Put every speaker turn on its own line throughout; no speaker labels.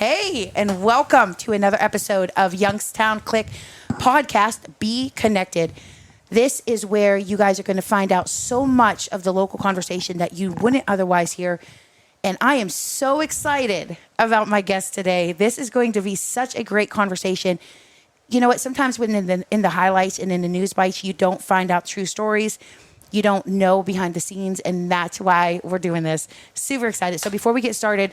Hey, and welcome to another episode of Youngstown Click podcast, Be Connected. This is where you guys are going to find out so much of the local conversation that you wouldn't otherwise hear. And I am so excited about my guest today. This is going to be such a great conversation. You know what? Sometimes when in the highlights and in the news bites, you don't find out true stories. You don't know behind the scenes, and that's why we're doing this. Super excited. So before we get started,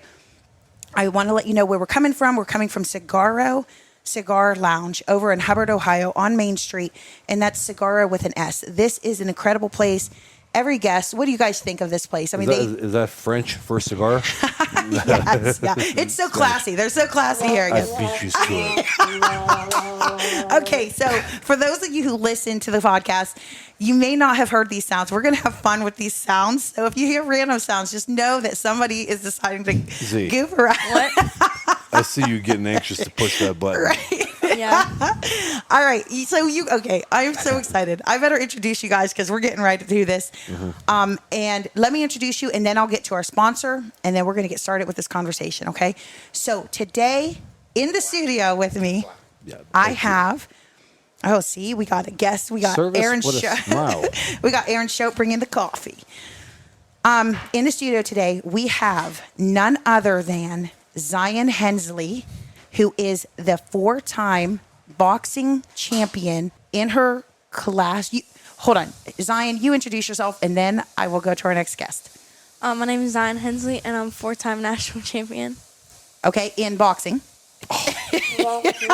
I want to let you know where we're coming from. We're coming from Cigarro Cigar Lounge over in Hubbard, Ohio on Main Street, and that's Cigarro with an S. This is an incredible place. Every guest, what do you guys think of this place? I mean,
is that French for cigar?
Yes, yeah. It's so classy. They're so classy here.
I beat you to it.
Okay, so for those of you who listen to the podcast, you may not have heard these sounds. We're going to have fun with these sounds. So if you hear random sounds, just know that somebody is deciding to goof around.
What?
I see you getting anxious to push that button.
Right.
Yeah.
All right. So I am so excited. I better introduce you guys because we're getting ready to do this. Mm-hmm. And let me introduce you, and then I'll get to our sponsor, and then we're going to get started with this conversation, okay? So today in the studio with me, I have... Oh, see, we got a guest. We got
Service
Aaron
with a smile.
We got Aaron Shope bringing the coffee. In the studio today, we have none other than Zion Hensley, who is the 4-time boxing champion in her class. Hold on. Zion, you introduce yourself, and then I will go to our next guest.
My name is Zion Hensley, and I'm 4-time national champion.
Okay, in boxing.
What did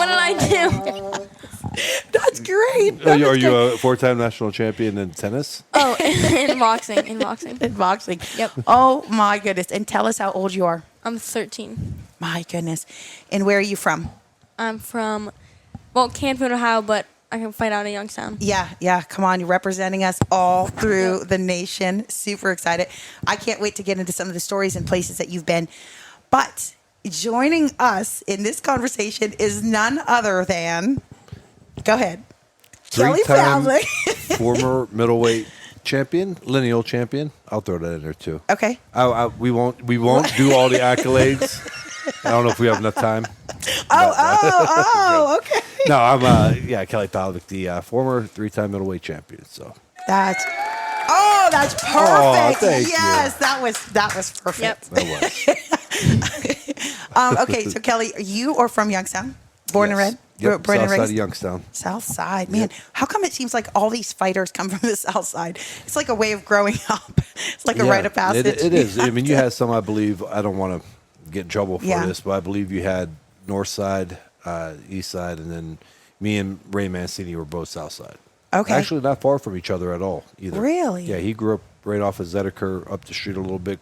I do?
That's great.
Are you a 4-time national champion in tennis?
Oh, in boxing. In
boxing.
Yep.
Oh, my goodness. And tell us how old you are.
I'm 13.
My goodness. And where are you from?
I'm from, Canfield, Ohio, but I can fight out in Youngstown.
Yeah. Come on. You're representing us all through the nation. Super excited. I can't wait to get into some of the stories and places that you've been. But joining us in this conversation is none other than, go ahead, Kelly Pavlik.
Former middleweight champion, lineal champion. I'll throw that in there too.
Okay.
We won't do all the accolades. I don't know if we have enough time.
Okay.
No, I'm Kelly Pavlik, the former 3-time middleweight champion. So
that's perfect.
Oh, thank you.
That was perfect.
Yep.
That was.
Okay, so Kelly, you are from Youngstown, born and raised.
Yep,
Born and
south side
raised?
of Youngstown.
South side, man.
Yep.
How come it seems like all these fighters come from the south side? It's like a way of growing up. It's like a rite of passage.
It is. I mean, you had some, I believe, I don't want to get in trouble for
Yeah.
this, but I believe you had north side, east side, and then me and Ray Mancini were both south side.
Okay.
Actually, not far from each other at all either.
Really?
Yeah, he grew up right off of Zedeker, up the street a little bit,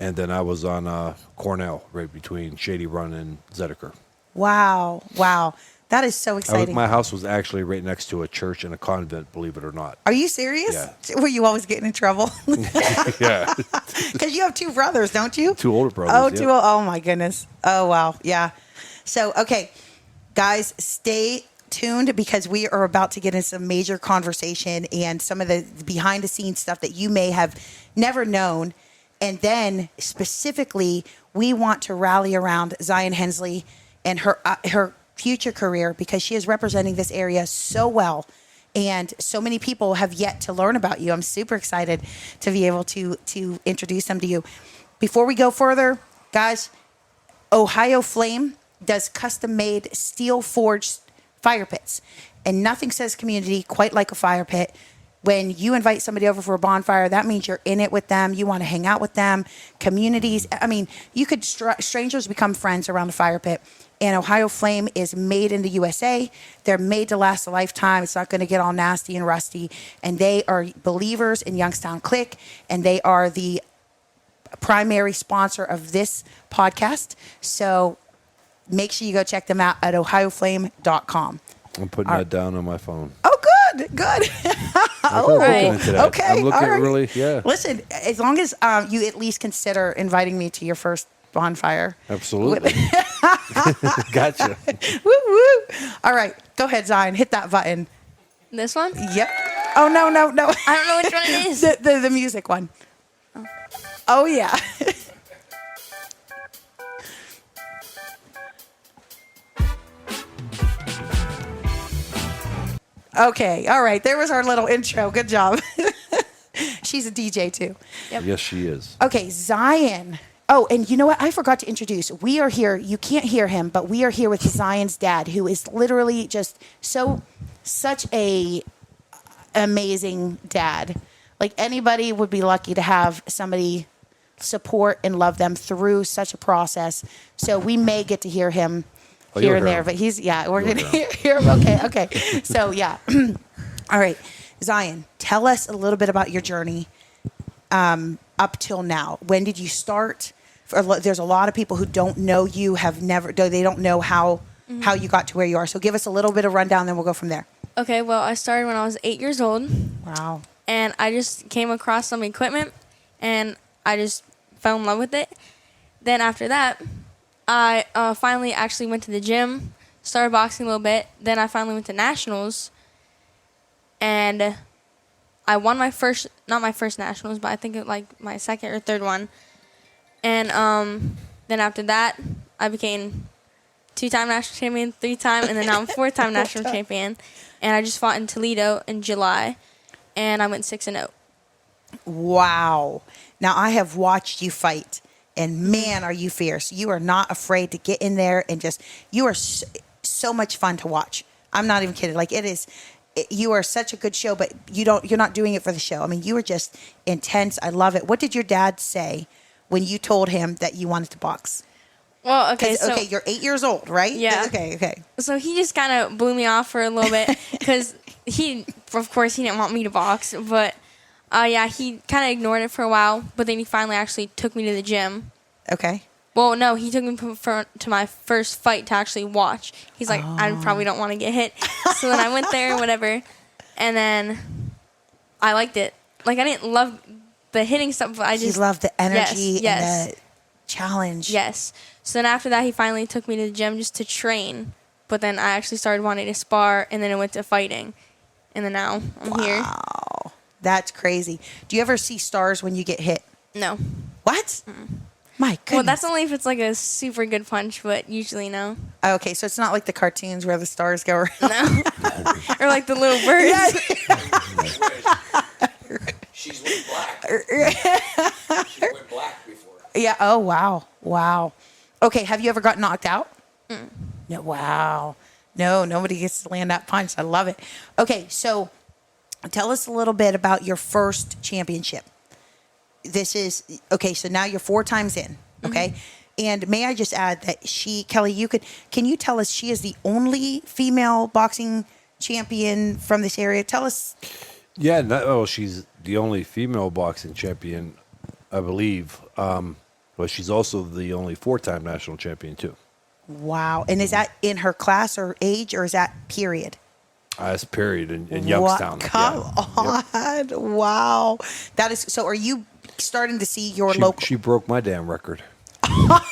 and then I was on Cornell, right between Shady Run and Zedeker.
Wow. That is so exciting.
My house was actually right next to a church and a convent, believe it or not.
Are you serious?
Yeah.
Were you always getting in trouble?
Yeah.
Because you have 2 brothers, don't you?
2 older brothers.
Oh, my goodness. Oh, wow. Yeah. So, okay, guys, stay tuned because we are about to get into some major conversation and some of the behind the scenes stuff that you may have never known. And then specifically, we want to rally around Zion Hensley and her future career because she is representing this area so well. And so many people have yet to learn about you. I'm super excited to be able to introduce them to you. Before we go further, guys, Ohio Flame does custom-made steel-forged fire pits. And nothing says community quite like a fire pit. When you invite somebody over for a bonfire, that means you're in it with them. You want to hang out with them. Communities. I mean, you could strangers become friends around the fire pit. And Ohio Flame is made in the USA. They're made to last a lifetime. It's not going to get all nasty and rusty. And they are believers in Youngstown Click. And they are the primary sponsor of this podcast. So make sure you go check them out at ohioflame.com.
I'm putting that down on my phone.
Oh, good.
Oh,
right.
Okay.
I'm looking
all right.
really, yeah.
Listen, as long as you at least consider inviting me to your first bonfire.
Absolutely. Gotcha.
Woo. All right. Go ahead, Zion. Hit that button.
This one?
Yep. Oh, no.
I don't know which one it is.
The music one. Oh yeah. Okay. All right. There was our little intro. Good job. She's a DJ too.
Yep.
Yes, she is.
Okay, Zion. Oh, and you know what? I forgot to introduce. We are here. You can't hear him, but we are here with Zion's dad, who is literally just such a amazing dad. Like anybody would be lucky to have somebody support and love them through such a process. So we may get to hear him here and there, but we're going to hear him. Okay. So yeah. All right. Zion, tell us a little bit about your journey up till now. When did you start? There's a lot of people who don't know you, they don't know how you got to where you are. So give us a little bit of rundown, then we'll go from there.
Okay, well, I started when I was 8 years old.
Wow.
And I just came across some equipment, and I just fell in love with it. Then after that, I finally actually went to the gym, started boxing a little bit. Then I finally went to nationals. And I won not my first nationals, but I think like my second or third one. And then after that, I became 2-time national champion, 3-time, and then now I'm 4-time national champion. And I just fought in Toledo in July, and I went 6-0.
Wow. Now I have watched you fight, and man, are you fierce. You are not afraid to get in there and you are so much fun to watch. I'm not even kidding. Like you are such a good show, but you're not doing it for the show. I mean, you are just intense. I love it. What did your dad say when you told him that you wanted to box?
Well, okay,
you're 8 years old, right?
Yeah.
Okay.
So he just kind of blew me off for a little bit because of course, he didn't want me to box, but he kind of ignored it for a while. But then he finally actually took me to the gym.
Okay.
Well, no, he took me to my first fight to actually watch. He's like, I probably don't want to get hit. So then I went there, whatever, and then I liked it. Like, I didn't love the hitting stuff, but I just...
You loved the energy
yes.
and the challenge.
Yes. So then after that, he finally took me to the gym just to train. But then I actually started wanting to spar, and then it went to fighting. And then now I'm here.
Wow. That's crazy. Do you ever see stars when you get hit?
No.
What? My goodness.
Well, that's only if it's like a super good punch, but usually no.
Okay, so it's not like the cartoons where the stars go around.
No. Or like the little birds.
She's went black. She went black before.
Yeah. Oh, wow. Okay, have you ever got knocked out? No. Wow. No, nobody gets to land that punch. I love it. Okay, so tell us a little bit about your first championship. So now you're 4 times in, okay? Mm-hmm. And may I just add that Kelly, can you tell us she is the only female boxing champion from this area? Tell us.
Yeah, she's the only female boxing champion, I believe. But she's also the only 4-time national champion, too.
Wow. And is that in her class or age, or is that period?
That's period in Youngstown.
Come on. Yep. Wow. That is, so are you starting to see your local...
She broke my damn record.
I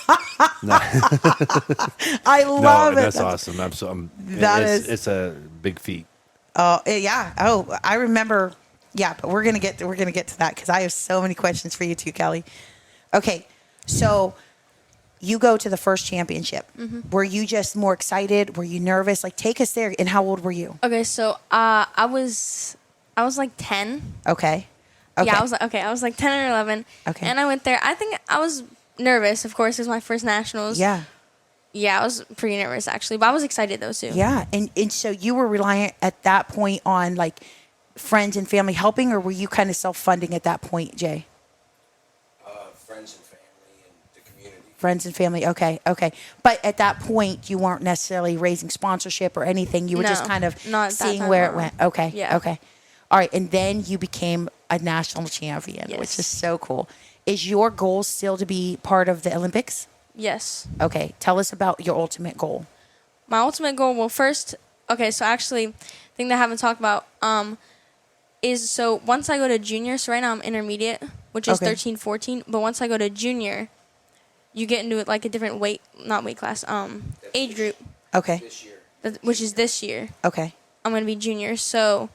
love it.
That's awesome. It's a big feat.
Oh, yeah. Oh, I remember. Yeah, but we're gonna get to that because I have so many questions for you too, Kelly. Okay, so you go to the first championship. Mm-hmm. Were you just more excited? Were you nervous? Like, take us there. And how old were you?
Okay, so I was like 10.
Okay.
Yeah, I was like 10 or 11.
Okay.
And I went there. I think I was nervous. Of course, it was my first nationals.
Yeah.
Yeah, I was pretty nervous actually, but I was excited though too.
Yeah, and so you were reliant at that point on like friends and family helping, or were you kind of self-funding at that point, Jay?
Friends and family and the community.
Friends and family, okay. But at that point, you weren't necessarily raising sponsorship or anything. You were just kind of seeing where it went. Okay,
yeah.
Okay. All right, and then you became a national champion,
yes.
Which is so cool. Is your goal still to be part of the Olympics?
Yes.
Okay, tell us about your ultimate goal.
My ultimate goal, well, first, okay, so actually, the thing that I haven't talked about is, so once I go to junior, so right now I'm intermediate, which is 13, 14, but once I go to junior, you get into it like a different age group.
Okay.
This year.
Which is this year.
Okay.
I'm going to be junior, so,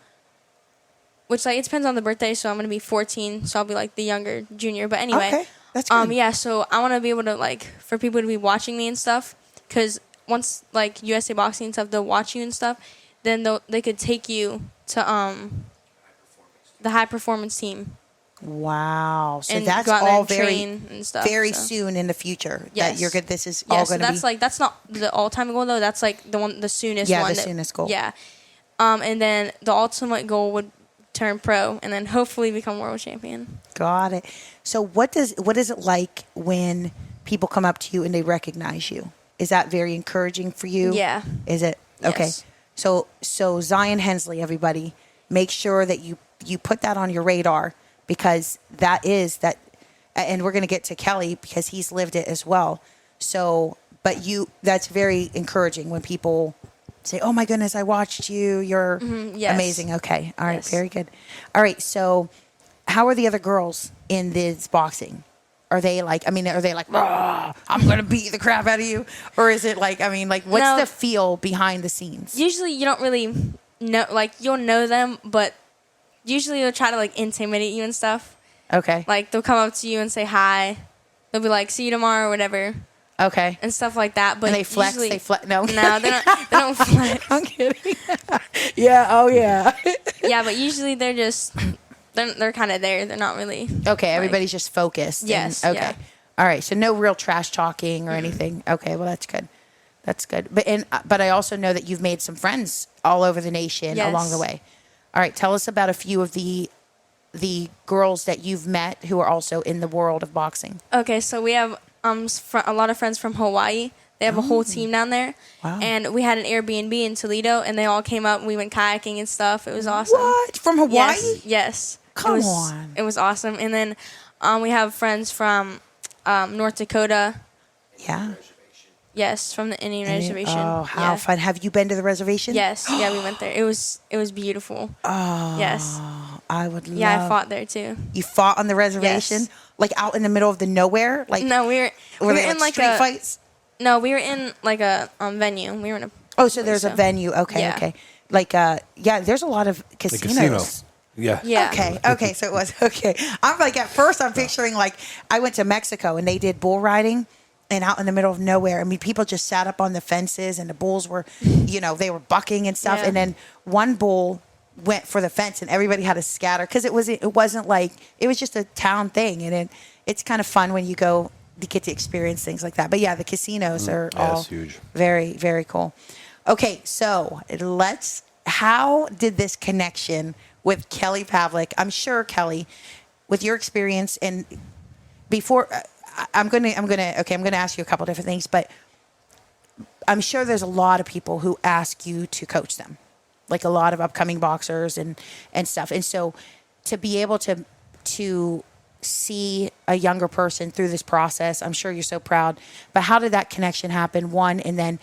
which like, it depends on the birthday, so I'm going to be 14, so I'll be like the younger junior, but anyway.
Okay, that's good.
Yeah, so I want to be able to like, for people to be watching me and stuff, because once like USA Boxing and stuff, they'll watch you and stuff, then they could take you to the high performance team.
Wow. So
And
that's
go out there
all
and
very,
train and stuff,
very
so.
soon in the future.
Yes.
That you're good. This is
Yeah,
all
so
going to be.
that's like that's not the all-time goal though. That's like the soonest
Yeah,
one.
the soonest goal.
Yeah. And then the ultimate goal would turn pro and then hopefully become world champion.
Got it. So what is it like when people come up to you and they recognize you? Is that very encouraging for you?
Yeah.
Is it? Okay.
Yes.
So Zion Hensley, everybody, make sure that you put that on your radar, because that, and we're going to get to Kelly because he's lived it as well. So, but that's very encouraging when people say, "Oh my goodness, I watched you. You're
yes.
amazing." Okay. All right.
Yes.
Very good. All right. So how are the other girls in this boxing? Are they like, "Rah, I'm going to beat the crap out of you"? Or is it like, what's
No.
the feel behind the scenes?
Usually you don't really know, like you'll know them, but usually they'll try to like intimidate you and stuff.
Okay.
Like they'll come up to you and say hi. They'll be like, "See you tomorrow," or whatever,
Okay.
and stuff like that. But
And they flex.
usually-
No.
No, they don't flex.
I'm kidding. Yeah. Oh, yeah.
Yeah, but usually they're kind of there. They're not really.
Okay.
like-
Everybody's just focused.
Yes,
Okay.
yeah.
All right. So no real trash talking or anything. Okay. Well, that's good. That's good. But I also know that you've made some friends all over the nation
Yes.
along the way. All right. Tell us about a few of the girls that you've met who are also in the world of boxing.
Okay, so we have a lot of friends from Hawaii. They have a whole team down there.
Wow.
And we had an Airbnb in Toledo, and they all came up, and we went kayaking and stuff. It was awesome.
What? From Hawaii?
Yes.
Come
it was,
on.
It was awesome. And then we have friends from North Dakota.
Yeah.
Yes, from the Indian reservation.
Oh, how
Yeah.
fun. Have you been to the reservation?
Yes, yeah, we went there. It was beautiful.
Oh.
Yes.
I would love.
Yeah, I fought there too.
You fought on the reservation?
Yes.
Like out in the middle of the nowhere? Like
No, we
were
were
they
in like
street
a
fights?
No, we were in like a venue. We were in a
Oh, so there's a venue. Okay,
Yeah.
okay. Like yeah, there's a lot of
The
casinos.
casino. Yeah.
Yeah.
Okay, so it was okay. I'm like at first I'm picturing like I went to Mexico and they did bull riding and out in the middle of nowhere. I mean, people just sat up on the fences and the bulls were, they were bucking and stuff.
Yeah.
And then one bull went for the fence and everybody had to scatter because it wasn't like it was just a town thing. And it's kind of fun when you go to get to experience things like that. But yeah, the casinos are all
that's huge.
very, very cool. Okay, so how did this connection with Kelly Pavlik? I'm sure, Kelly, with your experience and before I'm going to ask you a couple different things, but I'm sure there's a lot of people who ask you to coach them, like a lot of upcoming boxers and stuff. And so to be able to see a younger person through this process, I'm sure you're so proud. But how did that connection happen? One, and then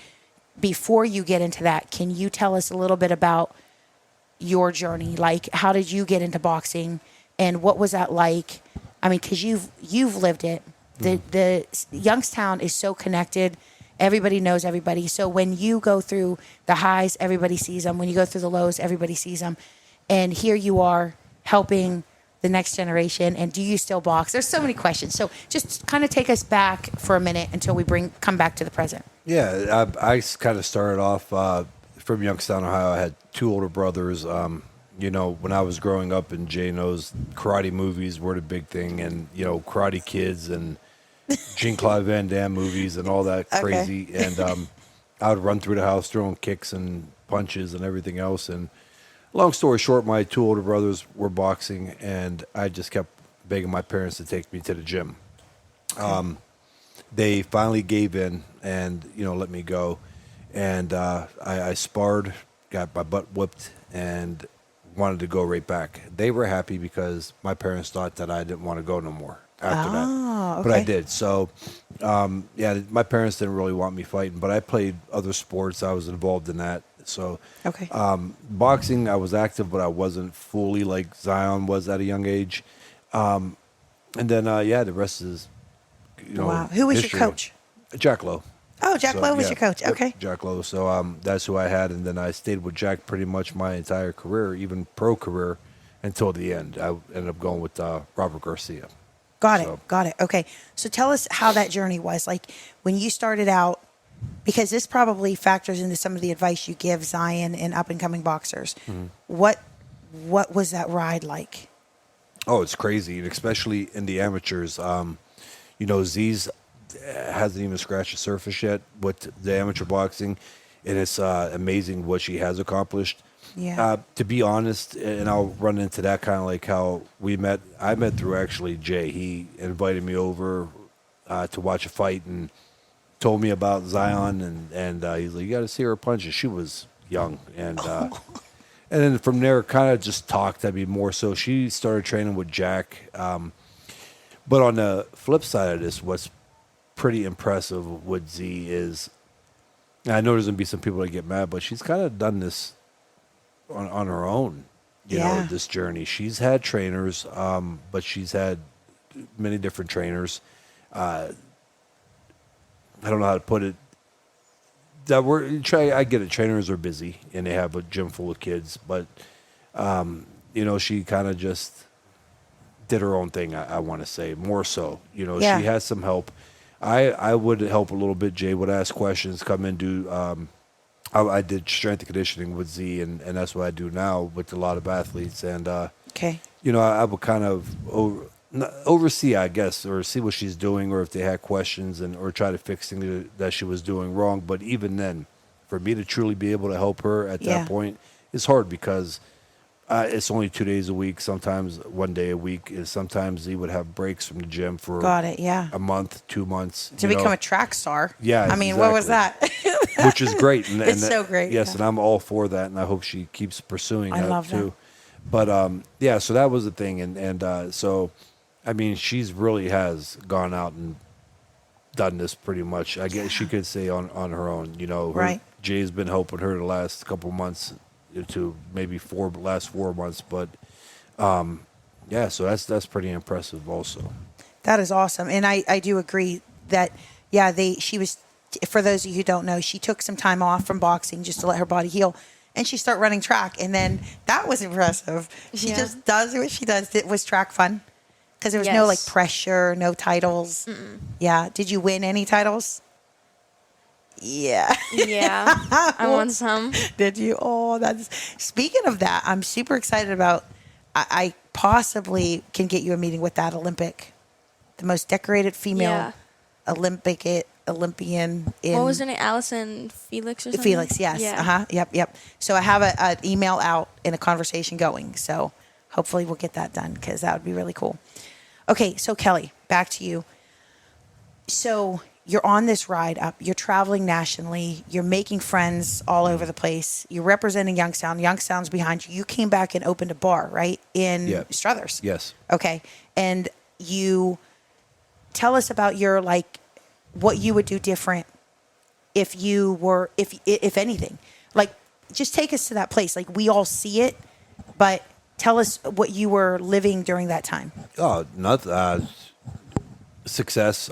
before you get into that, can you tell us a little bit about your journey? Like, how did you get into boxing, and what was that like? I mean, because you've lived it. The Youngstown is so connected. Everybody knows everybody. So when you go through the highs, everybody sees them. When you go through the lows, everybody sees them. And here you are helping the next generation. And do you still box? There's so many questions. So just kind of take us back for a minute until we come back to the present.
Yeah, I kind of started off from Youngstown, Ohio. I had two older brothers. When I was growing up in J-No's, karate movies were the big thing, and Karate Kids and Jean-Claude Van Damme movies and all that
Okay.
crazy. And I would run through the house throwing kicks and punches and everything else. And long story short, my two older brothers were boxing, and I just kept begging my parents to take me to the gym. They finally gave in and let me go, and I sparred, got my butt whooped, and wanted to go right back. They were happy because my parents thought that I didn't want to go no more after that, but I
okay.
did. So my parents didn't really want me fighting, but I played other sports. I was involved in that. So
Okay.
boxing, I was active, but I wasn't fully like Zion was at a young age. And then the rest is
Wow. Who was
history.
your coach?
Jack Lowe.
Oh, Jack
So,
Lowe was
yeah.
your coach.
Yep,
Okay.
Jack Lowe. So that's who I had, and then I stayed with Jack pretty much my entire career, even pro career, until the end. I ended up going with Robert Garcia.
Got
So-
it. Okay. So tell us how that journey was. Like when you started out because this probably factors into some of the advice you give Zion and up and coming boxers. What was that ride like?
Oh, it's crazy, and especially in the amateurs. Z's hasn't even scratched the surface yet with the amateur boxing, and it's amazing what she has accomplished.
Yeah.
To be honest, and I'll run into that kind of like how we met. I met through actually Jay. He invited me over to watch a fight and told me about Zion, and he's like, "You got to see her punch." And she was young, and then from there, kind of just talked. I mean, more so, she started training with Jack. But on the flip side of this, what's pretty impressive with Z is, and I know there's gonna be some people that get mad, but she's kind of done this on her own. You know, this journey. She's had trainers, but she's had many different trainers. I don't know how to put it. I get it. Trainers are busy and they have a gym full of kids, but she kind of just did her own thing. I want to say more so. She has some help. I would help a little bit. Jay would ask questions, come in, do. I did strength and conditioning with Z, and that's what I do now with a lot of athletes. And
Okay.
I would kind of oversee, I guess, or see what she's doing, or if they had questions, or try to fix things that she was doing wrong. But even then, for me to truly be able to help her at that point, it's hard because it's only 2 days a week, sometimes 1 day a week. And sometimes he would have breaks from the gym for a month, 2 months.
To become a track star.
Yeah,
I mean, what was that?
Which is great. And,
it's so great.
Yes, and I'm all for that, and I hope she keeps pursuing that
love
too.
That.
But so that was the thing, and so, I mean, she's really has gone out and done this pretty much. I guess she could say on her own.
Right.
Jay's been helping her the last couple months to maybe last 4 months, but so that's pretty impressive also.
That is awesome, and I do agree that she was. For those of you who don't know, she took some time off from boxing just to let her body heal, and she started running track, and then that was impressive. She just does what she does. Was track fun? Because there was no like pressure, no titles. Mm-mm. Yeah. Did you win any titles? Yeah.
Yeah. I won some.
Did you? Oh, that's. Speaking of that, I'm super excited about. I possibly can get you a meeting with that Olympic, the most decorated female Olympian in.
What was her name? Allison Felix or something?
Felix, yes.
Yeah.
Yep. So I have an email out and a conversation going. So hopefully we'll get that done because that would be really cool. Okay, so Kelly, back to you. So you're on this ride up. You're traveling nationally. You're making friends all over the place. You're representing Youngstown. Youngstown's behind you. You came back and opened a bar, right, in Struthers?
Yes.
Okay. And you tell us about your, what you would do different if you were, if anything. Just take us to that place. We all see it, but tell us what you were living during that time.
Oh, success.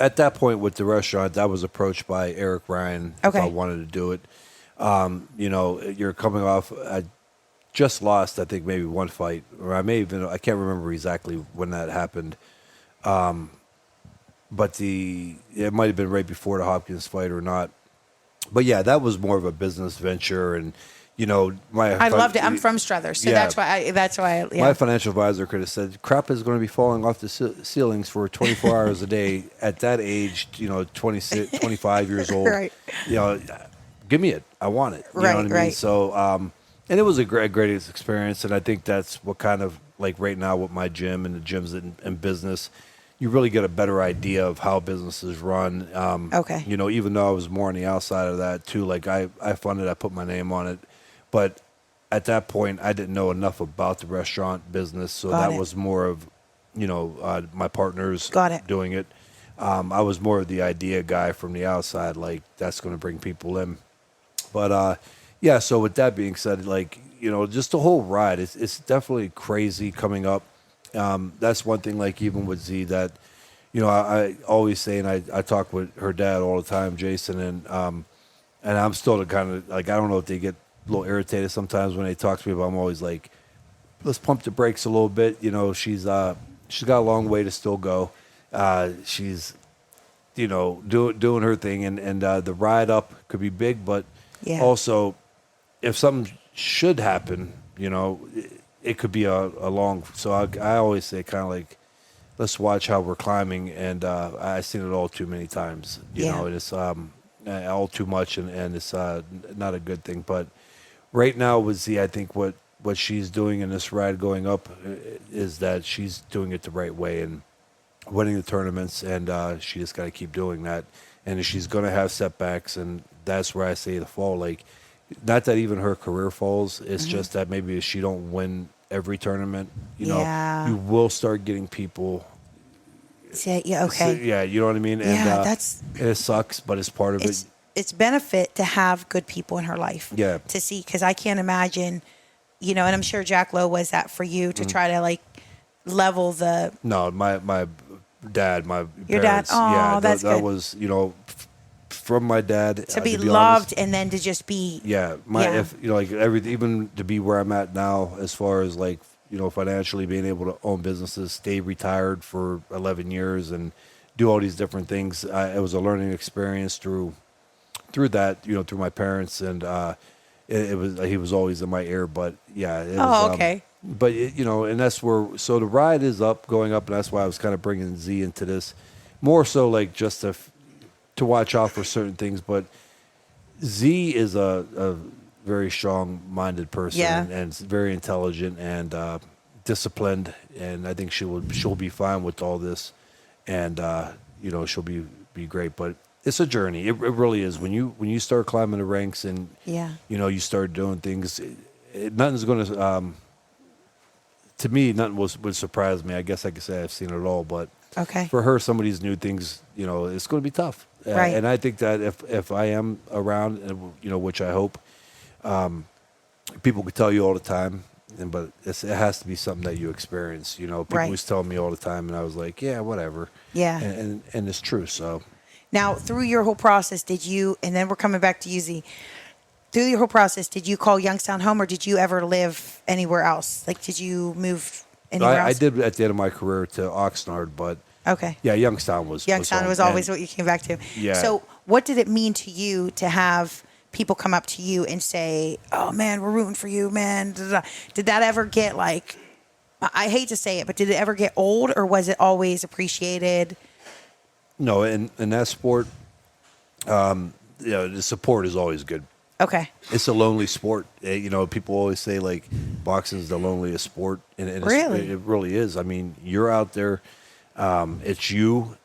At that point with the restaurant, I was approached by Eric Ryan if I wanted to do it. You're coming off. I just lost, I think, maybe one fight, or I can't remember exactly when that happened. But it might have been right before the Hopkins fight or not. But yeah, that was more of a business venture, and I
loved it. I'm from Struthers, so that's why.
My financial advisor could have said, "Crap is going to be falling off the ceilings for 24 hours a day." At that age, 26, 25 years old,
right?
Give me it. I want it. You know what I mean? So, and it was a great experience, and I think that's what kind of right now with my gym and the gyms in business. You really get a better idea of how businesses run. Even though I was more on the outside of that too, I funded, I put my name on it. But at that point, I didn't know enough about the restaurant business. So that was more of, my partners doing it. I was more of the idea guy from the outside, that's going to bring people in. But, so with that being said, just the whole ride, it's definitely crazy coming up. That's one thing, even with Z, that, I always say, and I talk with her dad all the time, Jason, and I'm still the kind of, I don't know if they get a little irritated sometimes when they talk to me, but I'm always like, let's pump the brakes a little bit. She's got a long way to still go. She's, doing her thing, and the ride up could be big, but
Yeah.
also if something should happen, it could be a long. So I always say kind of like, let's watch how we're climbing, and I've seen it all too many times, and it's all too much, and it's not a good thing. But right now with Z, I think what she's doing in this ride going up is that she's doing it the right way and winning the tournaments, and she just got to keep doing that. And she's going to have setbacks, and that's where I say the fall. Like, not that even her career falls. It's just that maybe if she don't win every tournament, you will start getting people.
Yeah. Okay.
Yeah, you know what I mean. And, it sucks, but it's part of it.
It's benefit to have good people in her life.
Yeah.
To see, because I can't imagine, and I'm sure Jack Lowe was that for you to try to like level the.
No, my dad,
your
parents,
dad. Oh,
yeah,
that's
that
good.
was from my dad
To be
to be
loved
honest,
and then to just be.
if like everything, even to be where I'm at now, as far as like financially being able to own businesses, stay retired for 11 years, and do all these different things. It was a learning experience through that, through my parents, and he was always in my ear. But yeah, it was,
okay.
But and that's where. So the ride is going up, and that's why I was kind of bringing Z into this, more so like just to watch out for certain things. But Z is a very strong-minded person, and very intelligent and disciplined, and I think she'll be fine with all this, and she'll be great. But it's a journey. It really is. When you start climbing the ranks, and you start doing things, nothing's going to. To me, nothing would surprise me. I guess I could say I've seen it all, but for her, some of these new things, it's going to be tough.
Right.
And I think that if I am around, which I hope, people could tell you all the time, but it has to be something that you experience. People always tell me all the time, and I was like, yeah, whatever.
Yeah.
And it's true. So
now, through your whole process, did you? And then we're coming back to you, Z. Through your whole process, did you call Youngstown home, or did you ever live anywhere else? Like, did you move anywhere else?
I did at the end of my career to Oxnard, but yeah, Youngstown was
always what you came back to.
Yeah.
So, what did it mean to you to have people come up to you and say, "Oh man, we're rooting for you, man"? Did that ever get like? I hate to say it, but did it ever get old, or was it always appreciated?
No, in that sport, the support is always good.
Okay.
It's a lonely sport. People always say like boxing is the loneliest sport, and
Really?
it really is. I mean, you're out there. It's you.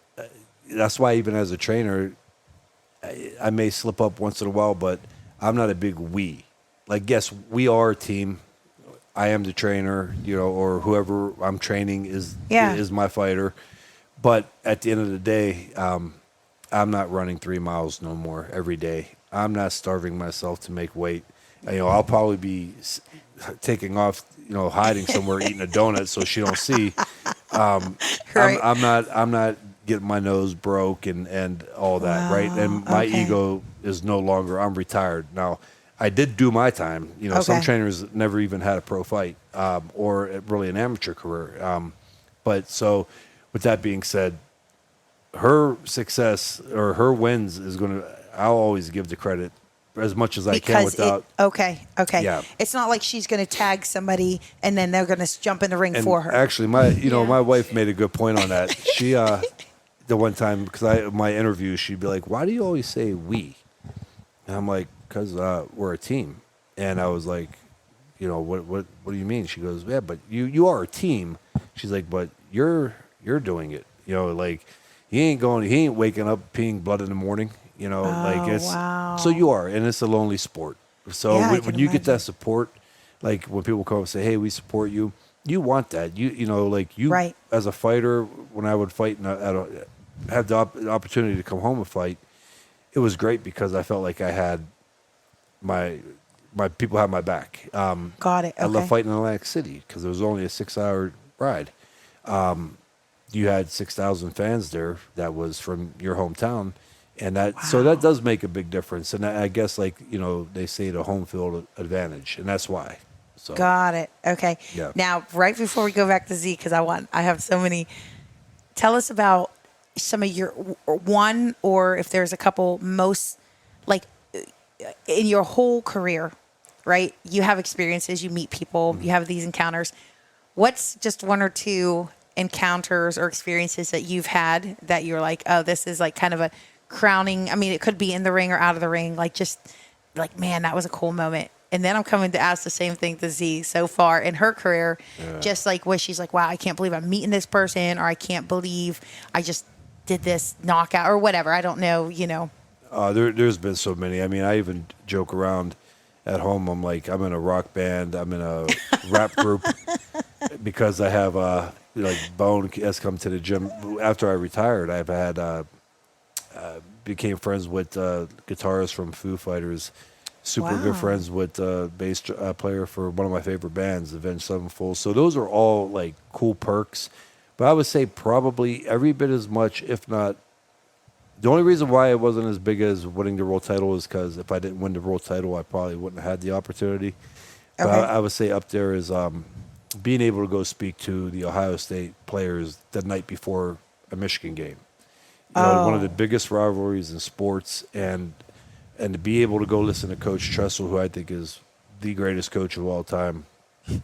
That's why even as a trainer, I may slip up once in a while, but I'm not a big we. Like, yes, we are a team. I am the trainer, or whoever I'm training is my fighter. But at the end of the day, I'm not running 3 miles no more every day. I'm not starving myself to make weight. I'll probably be taking off, hiding somewhere, eating a donut so she don't see.
Right.
I'm not getting my nose broke and all that, right? And my ego is no longer. I'm retired now. I did do my time. Some trainers never even had a pro fight or really an amateur career. But so, with that being said, her success or her wins is going to. I'll always give the credit as much as I can without.
Okay.
Yeah.
It's not like she's going to tag somebody and then they're going to jump in the ring for her.
Actually, my wife made a good point on that. She, the one time, because my interview, she'd be like, "Why do you always say we?" And I'm like, "Because we're a team." And I was like, what do you mean? She goes, "Yeah, but you are a team." She's like, "But you're doing it. Like he ain't waking up peeing blood in the morning."
Wow.
So you are, and it's a lonely sport. So
Yeah,
when you get that support, like when people come and say, "Hey, we support you," you want that.
Right.
As a fighter, when I would fight and have the opportunity to come home and fight, it was great because I felt like I had my people had my back.
Got it. Okay.
I love fighting in Atlantic City because it was only a 6-hour ride. You had 6,000 fans there. That was from your hometown. And so that does make a big difference. And I guess they say the home field advantage, and that's why. So
Got it. Okay.
Yeah.
Now, right before we go back to Z, because I have so many. Tell us about some of your one, or if there's a couple most, like, in your whole career, right? You have experiences, you meet people, you have these encounters. What's just one or two encounters or experiences that you've had that you're like, oh, this is like kind of a crowning? I mean, it could be in the ring or out of the ring, like just like, man, that was a cool moment. And then I'm coming to ask the same thing to Z so far in her career, just like where she's like, wow, I can't believe I'm meeting this person, or I can't believe I just did this knockout or whatever. I don't know, you know.
There's been so many. I mean, I even joke around at home. I'm like, I'm in a rock band. I'm in a rap group because I have like Bone has come to the gym. After I retired, I've had became friends with guitarists from Foo Fighters. Super good friends with bass player for one of my favorite bands, Avenged Sevenfold. So those are all like cool perks. But I would say probably every bit as much, if not. The only reason why it wasn't as big as winning the world title is because if I didn't win the world title, I probably wouldn't have had the opportunity. But I would say up there is being able to go speak to the Ohio State players the night before a Michigan game. You know, one of the biggest rivalries in sports, and to be able to go listen to Coach Tressel, who I think is the greatest coach of all time,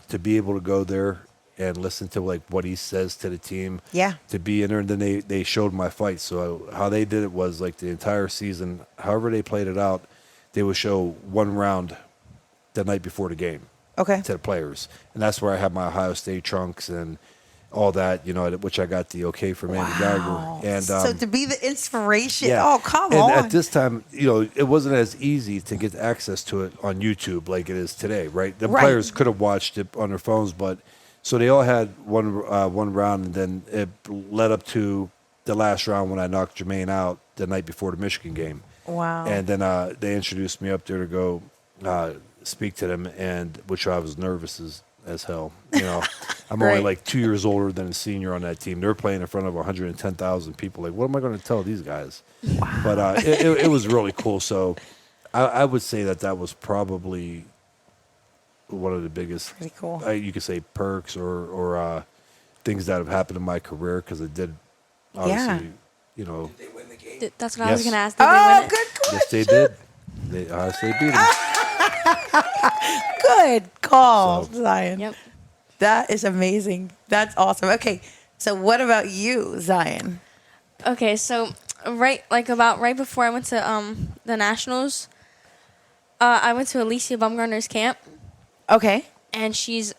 to be able to go there and listen to like what he says to the team.
Yeah.
To be in there, and then they showed my fight. So how they did it was like the entire season, however they played it out, they would show one round the night before the game.
Okay.
To the players, and that's where I have my Ohio State trunks and all that, you know, which I got the okay from Andy Geiger. And
so to be the inspiration,
yeah.
oh, come
and
on.
at this time, you know, it wasn't as easy to get access to it on YouTube like it is today, right? The players could have watched it on their phones, but so they all had one round, and then it led up to the last round when I knocked Jermaine out the night before the Michigan game.
Wow.
And then they introduced me up there to go speak to them, and which I was nervous as hell. You know, I'm only like 2 years older than a senior on that team. They're playing in front of 110,000 people. Like, what am I going to tell these guys? Wow. But it was really cool. So I would say that was probably one of the biggest.
Pretty cool.
You could say perks or things that have happened in my career, because it did. Obviously, you know.
Did they win the game?
That's what I was
Yes.
going to ask. Did they win it?
Good question.
Yes, they did. They honestly beat them.
Good call,
So-
Zion.
Yep.
That is amazing. That's awesome. Okay, so what about you, Zion?
Okay, so right before I went to the Nationals, I went to Alicia Bumgarner's camp,
Okay.
and she's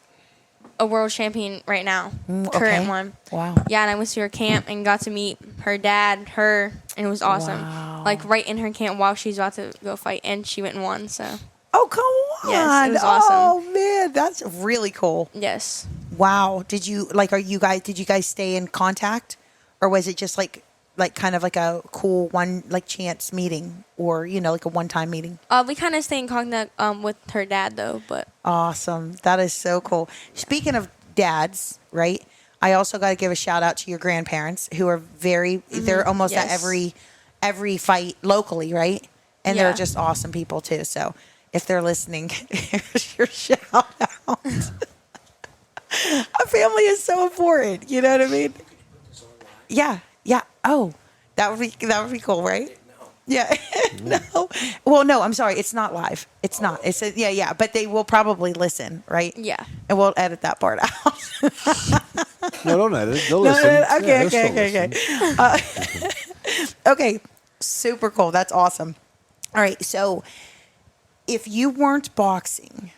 a world champion right now,
Okay.
current one.
Wow.
Yeah, and I went to her camp and got to meet her dad, and it was awesome.
Wow.
Like right in her camp while she's about to go fight, and she went and won. So
Oh, come on.
Yes, it was awesome.
Oh, man, that's really cool.
yes,
Wow. Did you guys stay in contact, or was it just like kind of like a cool one, like chance meeting, or, you know, like a one-time meeting?
we kind of stay in contact with her dad though, but
Awesome. That is so cool. Speaking of dads, right? I also got to give a shout out to your grandparents, who are they're almost at
Yes.
every fight locally, right? And they're
Yeah.
just awesome people too. So if they're listening, here's your shout out. A family is so important. You know what I mean? Yeah. Yeah. Oh, that would be cool, right? Yeah. No. Well, no, I'm sorry. It's not live. It's not. It's yeah. But they will probably listen, right?
yeah.
And we'll edit that part out.
No, don't edit it. They'll
No,
listen.
no,
Yeah,
okay,
they'll
okay.
still listen.
Okay. Super cool. That's awesome. All right. So if you weren't boxing,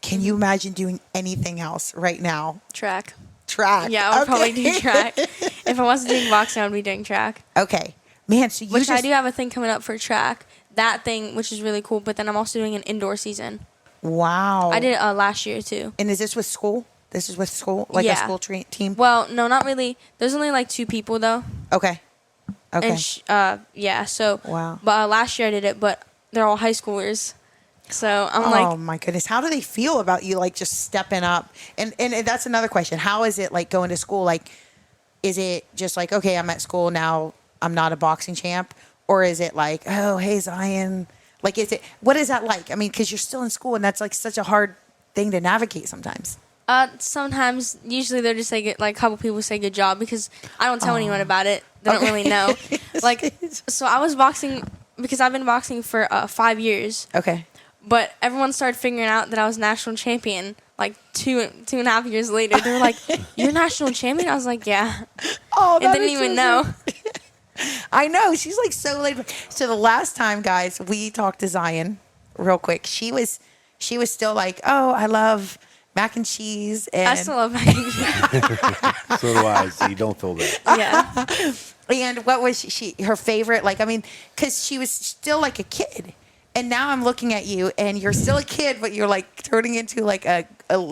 can you imagine doing anything else right now?
Track.
Track.
Yeah, I would probably
Okay.
do track. If I wasn't doing boxing, I would be doing track.
Okay. Man, so you
Which I
just,
do have a thing coming up for track. That thing, which is really cool. But then I'm also doing an indoor season.
wow.
I did it last year too.
And is this with school? This is with school? Like a
Yeah.
school team?
Well, no, not really. There's only like 2 people though.
Okay. Okay.
And yeah, so.
Wow.
But last year I did it, but they're all high schoolers. So I'm
Oh
like,
my goodness. How do they feel about you like just stepping up? And that's another question. How is it like going to school? Like, is it just like, okay, I'm at school now, I'm not a boxing champ? Or is it like, oh, hey, Zion? Like, what is that like? I mean, because you're still in school, and that's like such a hard thing to navigate sometimes.
sometimes, usually they're just like a couple people say good job because I don't tell anyone about it. they don't really know. Like, so I was boxing because I've been boxing for 5 years.
Okay.
But everyone started figuring out that I was national champion like 2.5 years later. They were like, "You're national champion?" I was like, "Yeah."
Oh,
And didn't even know.
I know. She's like so laid back. So the last time, guys, we talked to Zion real quick. She was still like, "Oh, I love mac and cheese." And
I still love mac and cheese.
So do I. So you don't feel that.
Yeah.
And what was her favorite? Like, I mean, because she was still like a kid. And now I'm looking at you, and you're still a kid, but you're like turning into like a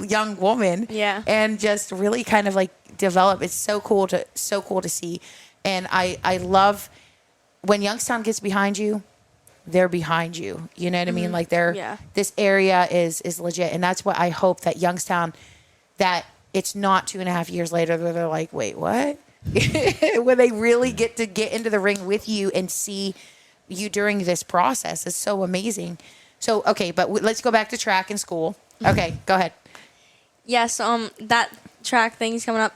young woman.
Yeah.
And just really kind of like develop. It's so cool to see. And I love when Youngstown gets behind you, they're behind you. You know what I mean? Like this area is legit. And that's what I hope that Youngstown, that it's not 2.5 years later where they're like, wait, what? When they really get into the ring with you and see you during this process is so amazing. So, okay, but let's go back to track and school. Okay, go ahead.
Yeah, so that track thing is coming up.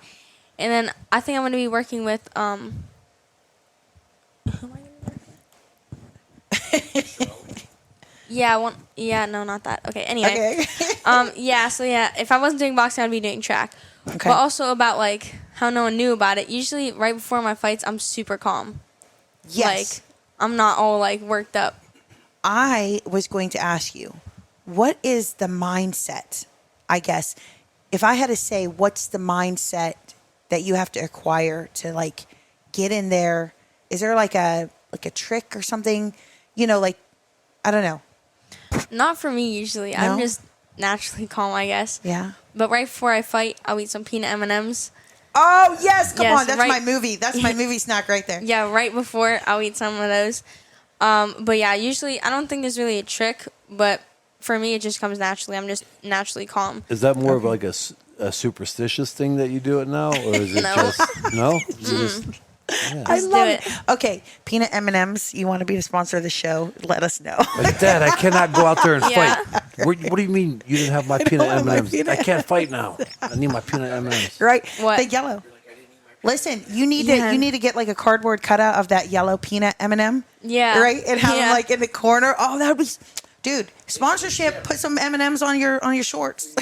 And then I think I'm going to be working with who am I gonna work? No, not that. Okay, anyway.
Okay.
So if I wasn't doing boxing, I'd be doing track.
Okay.
But also about like how no one knew about it. Usually right before my fights, I'm super calm.
Yes.
Like I'm not all like worked up.
I was going to ask you, what is the mindset, I guess, if I had to say, what's the mindset that you have to acquire to like get in there? Is there like a trick or something? You know, like, I don't know.
Not for me usually.
No?
I'm just naturally calm, I guess.
Yeah.
But right before I fight, I'll eat some peanut M&Ms.
Oh, yes. Come
Yes,
on. That's
right-
my movie. That's my movie snack right there.
Yeah, right before I'll eat some of those. But yeah, usually I don't think there's really a trick, but for me it just comes naturally. I'm just naturally calm.
Is that more of like a superstitious thing that you do it now, or is it
No.
just no? Is it just, yeah.
I
Let's do
love
it.
it. Okay, peanut M&Ms. You want to be the sponsor of the show? Let us know.
Like, Dad, I cannot go out there and
Yeah.
fight. What do you mean you didn't have my peanut
have my
M&Ms?
peanut
I can't fight now. I need my peanut M&Ms.
Right?
What?
The yellow. Listen, you need
Yeah.
to get like a cardboard cutout of that yellow peanut M&M.
Yeah.
Right, and have them
Yeah.
like in the corner. Oh, that would be, dude. Sponsorship. Put some M&Ms on your shorts.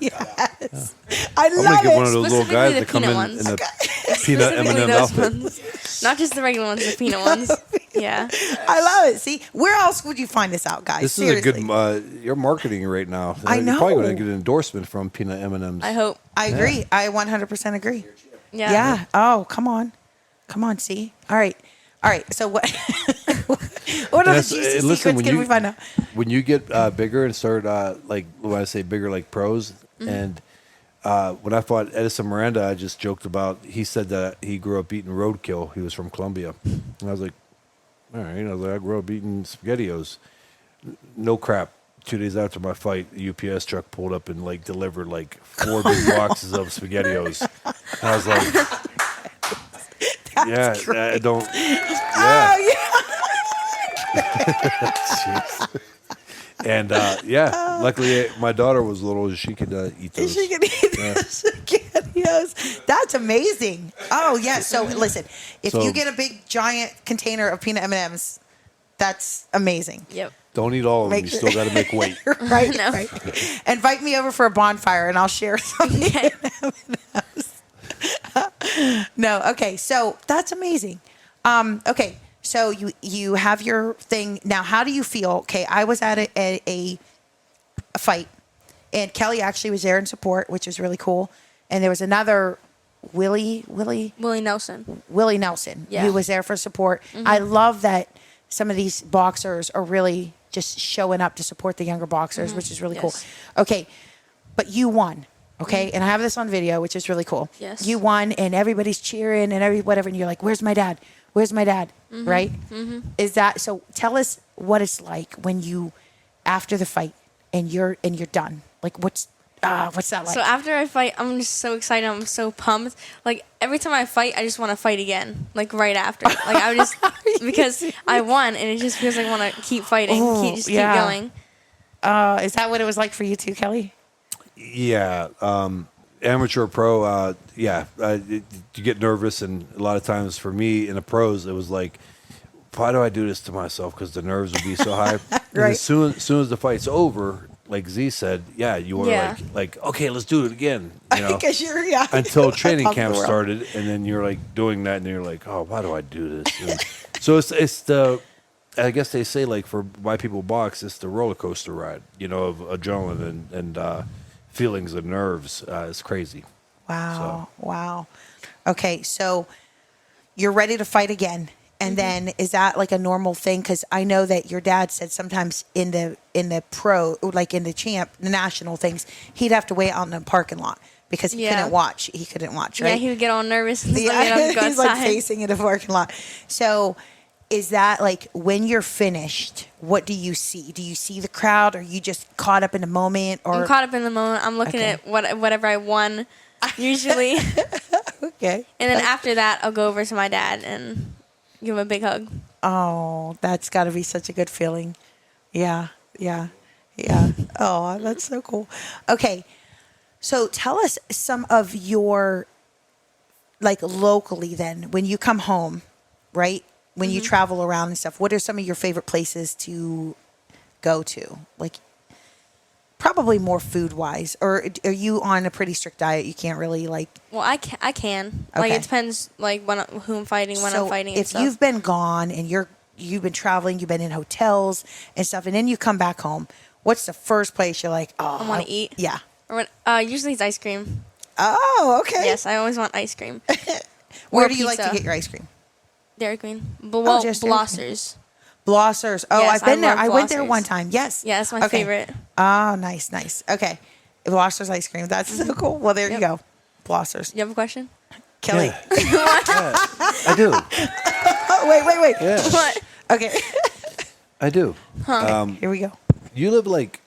Yes, I
I'm
love
gonna get one of
it.
those little
Specifically
guys
the
that come
peanut
in
ones.
in a peanut
Specifically
M&M
those
outfit.
ones. Not just the regular ones, the peanut ones. Yeah.
I love it. See, where else would you find this out, guys?
This
Seriously.
is a good. You're marketing right now.
I
You're probably
know.
going to get an endorsement from peanut M&Ms.
I hope.
I agree. I 100% agree.
Yeah.
Yeah. Oh, come on. See. All right. So what? What other
That's-
juicy
listen,
secrets
when
can
you-
we find out?
When you get bigger and start like when I say bigger, like pros, and when I fought Edison Miranda, I just joked about. He said that he grew up eating roadkill. He was from Colombia, and I was like, all right. I was like, I grew up eating SpaghettiOs. No crap. 2 days after my fight, the UPS truck pulled up and like delivered like 4 big boxes of SpaghettiOs. And I was like, yeah, I don't. Yeah.
Oh, yeah.
Jeez. And luckily my daughter was little; she could eat those.
She can eat those SpaghettiOs. That's amazing. Oh, yeah. So, listen, if
So-
you get a big, giant container of peanut M&Ms, that's amazing.
Yep.
Don't eat all of them.
Make
You
sure-
still got to make weight.
Right?
No.
Right. Invite me over for a bonfire, and I'll share some
Okay.
No, okay. So that's amazing. Okay, so you have your thing now. How do you feel? Okay, I was at a fight, and Kelly actually was there in support, which was really cool. And there was another Willie
Nelson.
Nelson
Yeah.
who was there for support. I love that some of these boxers are really just showing up to support the younger boxers, which is really cool.
Yes.
Okay, but you won. Okay, and I have this on video, which is really cool.
Yes.
You won, and everybody's cheering and whatever, and you're like, "Where's my dad? Where's my dad?" Right? Is that so? Tell us what it's like when you, after the fight, and you're done. Like, what's that like?
So after I fight, I'm just so excited. I'm so pumped. Like every time I fight, I just want to fight again. Like right after. Like I would just because I won, and it just feels like I want to keep fighting,
Oh,
keep
yeah.
going.
Is that what it was like for you too, Kelly?
Yeah. Amateur pro, you get nervous, and a lot of times for me in the pros, it was like, why do I do this to myself? Because the nerves would be so high. And
Right.
as soon as the fight's over, like Z said, you were
Yeah.
like, okay, let's do it again. You know,
Because you're
until training
Top of the
camp
world.
started, and then you're like doing that, and you're like, oh, why do I do this? And so it's the, I guess they say, like, for why people box, it's the roller coaster ride, of adrenaline and feelings and nerves. It's crazy.
Wow. Wow. Okay, so you're ready to fight again. And then is that like a normal thing? Because I know that your dad said sometimes in the pro, like in the national things, he'd have to wait out in the parking lot because he couldn't watch. He couldn't watch, right?
Yeah, he would get all nervous and
Yeah,
go
he's like
outside.
facing in the parking lot. So is that like when you're finished, what do you see? Do you see the crowd? Or are you just caught up in the moment? Or
I'm caught up in the moment. I'm looking
Okay.
at whatever I won, usually.
Okay.
And then after that, I'll go over to my dad and give him a big hug.
Oh, that's got to be such a good feeling. Yeah, yeah, yeah. Oh, that's so cool. Okay, so tell us some of your, like locally then, when you come home, right? When you travel around and stuff, what are some of your favorite places to go to? Like, probably more food-wise, or are you on a pretty strict diet? You can't really like.
Well, I can. Like,
Okay.
it depends, like, who I'm fighting, when I'm fighting and
if
stuff.
you've been gone and you've been traveling, you've been in hotels and stuff, and then you come back home, what's the first place you're like, oh,
I want to eat.
Yeah.
Or usually it's ice cream.
Oh, okay.
Yes, I always want ice cream.
Where
or
do you like to
pizza.
get your ice cream?
Dairy Queen. Well,
just Dairy Queen.
Blossers.
Blossers. Oh,
Yes,
I've been
I
there.
love
I went there
Blossers.
one time. Yes.
Yeah, that's my
Okay.
favorite.
Oh, nice, nice. Okay. Blossers ice cream. That's so cool. Well, there you
Yep.
go. Blossers.
You have a question?
Kelly.
Yeah. I do.
Oh, wait.
Yeah,
What?
Okay.
I do.
Here we go.
You live like,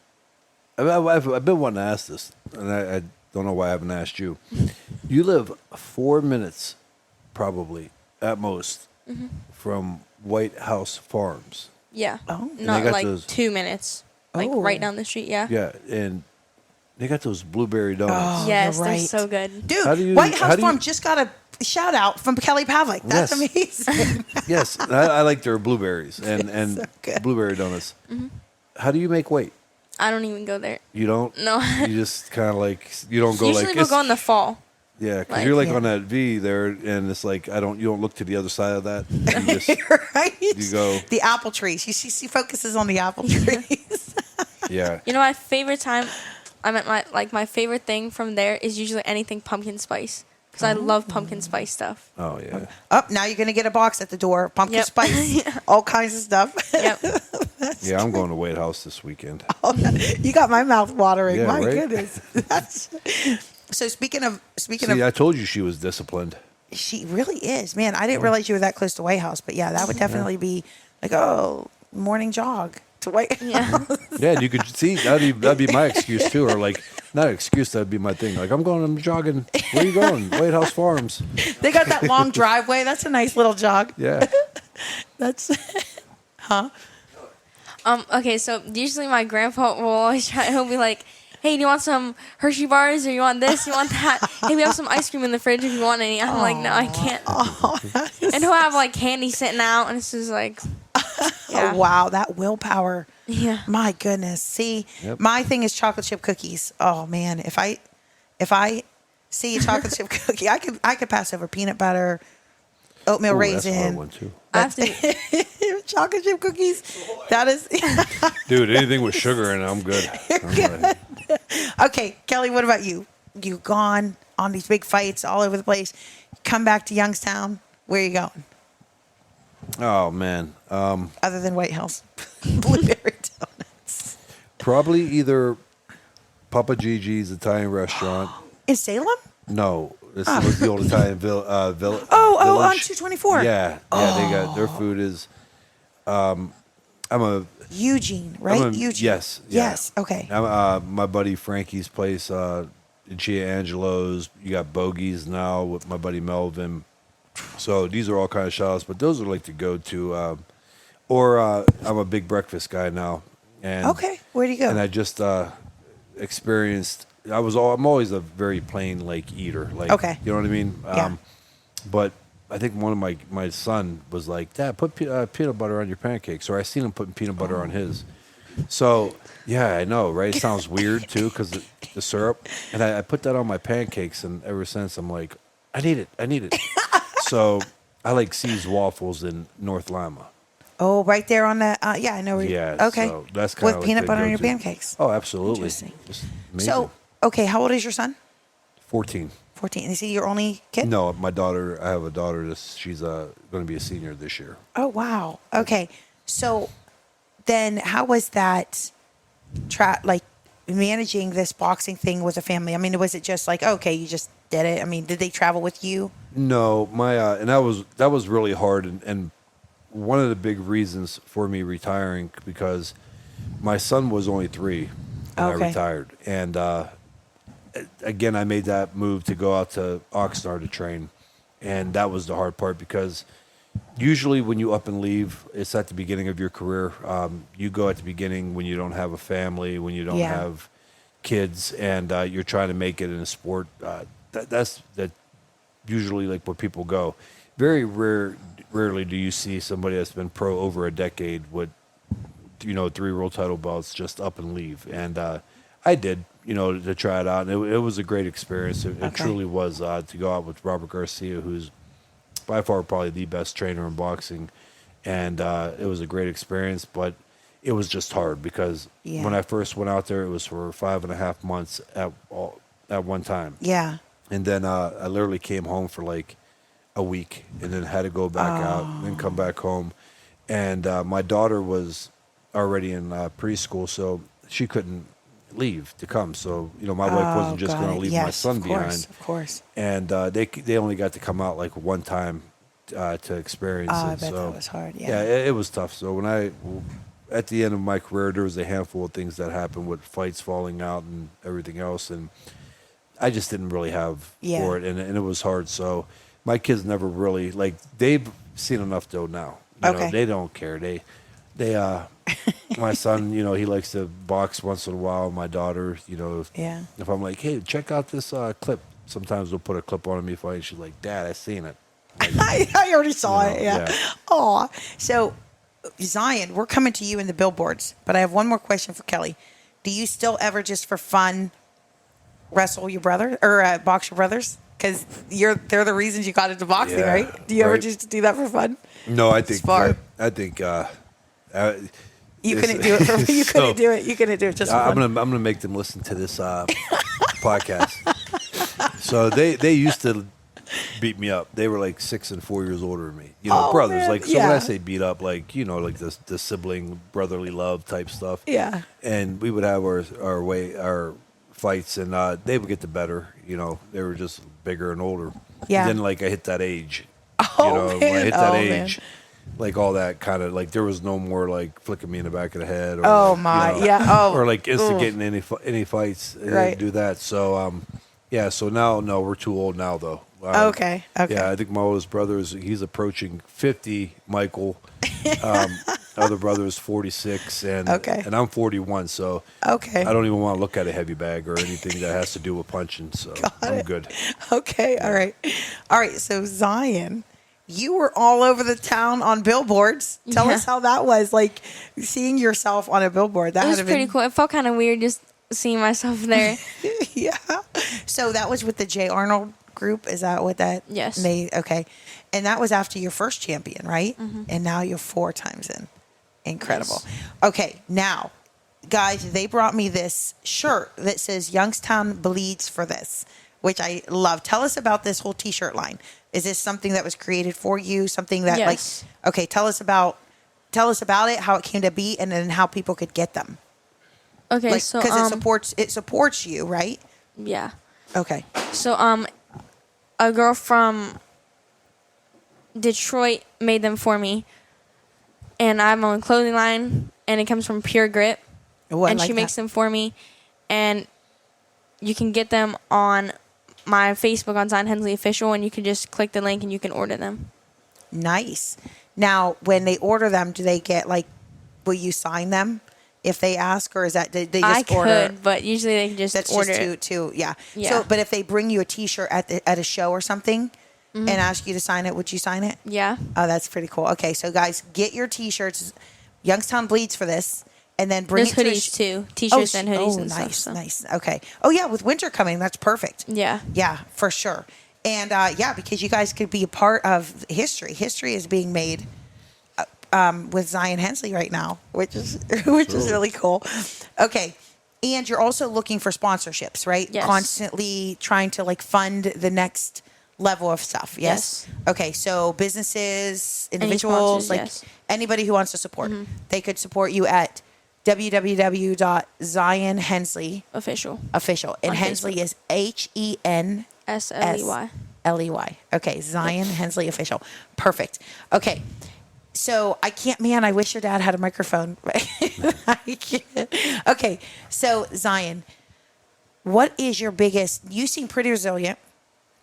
I've been wanting to ask this, and I don't know why I haven't asked you. You live 4 minutes, probably, at most, from Whitehouse Farms.
Yeah.
Oh.
they
Not
got
like
those-
2 minutes. Like
Oh.
right down the street, yeah.
Yeah, and they got those blueberry donuts.
Oh,
Yes,
you're
they're
right.
so good.
Dude,
How do you-
White
how
House
do you-
Farm just got a shout out from Kelly Pavlik. That's
Yes.
amazing.
Yes, and I like their blueberries and
so good.
blueberry donuts. How do you make weight?
I don't even go there.
You don't?
No.
You just kind of like, you don't go
Usually
like
we'll go in the fall.
Yeah, because
like-
you're like
Yeah.
on that V there, and it's like you don't look to the other side of that. You just,
Right?
You go-
The apple trees. She focuses on the apple trees.
yeah.
You know, my favorite time, my favorite thing from there is usually anything pumpkin spice. Because I love pumpkin spice stuff.
Oh yeah.
Oh, now you're going to get a box at the door. Pumpkin
Yep.
spice. All kinds of stuff.
Yep.
Yeah, I'm going to White House this weekend.
You got my mouth watering.
Yeah,
My
right?
goodness. That's so speaking of
See, I told you she was disciplined.
she really is. Man, I didn't realize you were that close to White House, but yeah, that would definitely be like, oh, morning jog to White House.
Yeah.
Yeah, and you could see that'd be my excuse too, or like not an excuse, that'd be my thing. Like I'm jogging. Where you going? White House Farms.
They got that long driveway. That's a nice little jog.
Yeah.
That's
Okay, so usually my grandpa will always he'll be like, hey, do you want some Hershey bars, or you want this, you want that? Hey, we have some ice cream in the fridge if you want any. I'm like, no, I can't. And he'll have like candy sitting out, and it's just like, yeah.
Oh, wow, that willpower.
Yeah.
My goodness. See,
Yep.
my thing is chocolate chip cookies. Oh man, if I see a chocolate chip cookie, I could pass over peanut butter, oatmeal
Ooh, that's a hard
raisin,
one too.
I have to,
chocolate chip cookies. That is
Dude, anything with sugar in it, I'm good. I'm right.
okay. Kelly, what about you? You gone on these big fights all over the place. Come back to Youngstown. Where are you going?
Oh man.
Other than White House Blueberry Donuts
Probably either Papa Gigi's Italian restaurant.
in Salem?
No, this was the old Italian village.
Oh,
village.
on 224.
Yeah, they got their food is. I'm a
Eugene, right?
I'm a-
Eugene.
Yes, yeah.
Yes. Okay.
I'm my buddy Frankie's place, Gia Angelo's. You got Bogies now with my buddy Melvin. So these are all kind of shots, but those are like to go to. Or I'm a big breakfast guy now, and
Okay. Where do you go?
and I just experienced I'm always a very plain like eater. Like,
Okay.
you know what I mean?
Yeah.
But I think one of my son was like, Dad, put peanut butter on your pancakes. Or I seen him putting peanut butter on his. So, yeah, I know, right? It sounds weird, too, because the syrup. And I put that on my pancakes, and ever since, I'm like, I need it. So, I like C's Waffles in North Lima.
Oh, right there on the, yeah, I know where
Yeah,
okay.
so that's kind of
With
like
peanut
the
butter on your
go-to.
pancakes.
Oh, absolutely.
Interesting.
Just amazing.
So, okay, how old is your son?
14.
14. Is he your only kid?
No, my daughter, I have a daughter, she's going to be a senior this year.
Oh, wow. Okay. So then how was that, like, managing this boxing thing with a family? I mean, was it just like, okay, you just did it? I mean, did they travel with you?
No, and that was really hard, and one of the big reasons for me retiring, because my son was only 3 when I
Okay.
retired, and again, I made that move to go out to Oxnard to train, and that was the hard part, because usually when you up and leave, it's at the beginning of your career. You go at the beginning when you don't have a family, when you don't
Yeah.
have kids, and you're trying to make it in a sport. That's usually like where people go. Very rarely do you see somebody that's been pro over a decade with 3 world title belts just up and leave. And I did, to try it out, and it was a great experience. It
Okay.
truly was, to go out with Robert Garcia, who's by far probably the best trainer in boxing, and it was a great experience. But it was just hard, because
Yeah.
when I first went out there, it was for 5.5 months at one time.
Yeah.
And then I literally came home for like a week, and then had to go back out and then come back home. And my daughter was already in preschool, so she couldn't leave to come. So, my wife wasn't just
got
going
it.
to leave
Yes,
my son
of course,
behind.
Of course.
And they only got to come out like one time to experience
Oh,
it.
I bet
So,
that was hard. Yeah.
yeah, it was tough. So at the end of my career, there was a handful of things that happened with fights falling out and everything else, and I just didn't really have
Yeah.
for it, and it was hard. So my kids never really, like, they've seen enough though now.
Okay.
They don't care. They my son, he likes to box once in a while. My daughter,
Yeah.
if I'm like, hey, check out this clip. Sometimes we'll put a clip on me fight. She's like, Dad, I seen it. Like,
I already saw it.
yeah.
Yeah. Aw. So, Zion, we're coming to you in the billboards, but I have one more question for Kelly. Do you still ever, just for fun, wrestle your brother or box your brothers? Because they're the reasons you got into boxing,
Yeah,
right? Do you ever
right.
just do that for fun?
No, I think
Smart.
I think
You
It's-
couldn't do it. You
so-
couldn't do it. You couldn't do it just for
I'm
fun.
gonna make them listen to this podcast. So they used to beat me up. They were like 6 and 4 years older than me.
Oh,
brothers.
man.
Like, so when
Yeah.
I say beat up, like, like the sibling brotherly love type stuff.
Yeah.
And we would have our fights, and they would get the better. They were just bigger and older.
Yeah.
And then like I hit that age.
Oh,
when I
man.
hit that
Oh,
age. Like all that kind of, like, there was no more like flicking me in the back of the head. Or
Oh,
like,
my. Yeah. Oh.
Or like
Ooh.
instigating any fights. They
Right.
didn't do that. So yeah. So now, no, we're too old now though.
Okay. Okay.
Yeah, I think my oldest brother he's approaching 50. Michael, other brother is 46, and
Okay.
and I'm 41. So
Okay.
I don't even want to look at a heavy bag or anything that has to do with punching. So I'm
it.
good.
Okay. All right. All right. So Zion, you were all over the town on billboards. Tell
Yeah.
us how that was, like seeing yourself on a billboard. That
It was
had to
pretty
been,
cool. It felt kind of weird just seeing myself there.
Yeah. So that was with the J. Arnold group. Is that what that?
Yes.
Okay. And that was after your first champion, right? And now you're 4 times in. Incredible.
Yes.
Okay. Now, guys, they brought me this shirt that says Youngstown bleeds for this, which I love. Tell us about this whole T-shirt line. Is this something that was created for you? Something that
Yes.
like, okay, tell us about it, how it came to be, and then how people could get them.
Okay,
Like,
so
because it supports you, right?
yeah.
Okay.
So a girl from Detroit made them for me, and I have my own clothing line, and it comes from Pure Grit,
Oh, I
and
like
she makes
that.
them for me, and you can get them on my Facebook on Zion Hensley Official, and you can just click the link and you can order them.
Nice. Now, when they order them, do they get will you sign them? if they ask, or is that they
I
just order?
could, but usually they can just
That's
order
just
it.
too, yeah.
Yeah.
So, but if they bring you a T-shirt at a show or something and ask you to sign it, would you sign it?
Yeah.
Oh, that's pretty cool. Okay, so guys, get your T-shirts. Youngstown bleeds for this, and then bring
There's
it to
hoodies too. T-shirts and hoodies and
nice,
stuff. So.
nice. Okay. Oh yeah, with winter coming, that's perfect.
Yeah.
Yeah, for sure. And yeah, because you guys could be a part of history. History is being made with Zion Hensley right now, which is really cool. Okay. And you're also looking for sponsorships, right?
Yes.
Constantly trying to like fund the next level of stuff. Yes. Okay. So businesses, individuals,
sponsors,
like
yes.
anybody who wants to support, they could support you at www.zionhensley
Official.
And
On
Hensley
Facebook.
is HENSLEY.
SLEY.
Okay, Zion Hensley Official. Perfect. Okay. So I can't, man, I wish your dad had a microphone. I can't. Okay. So Zion, what is your biggest, you seem pretty resilient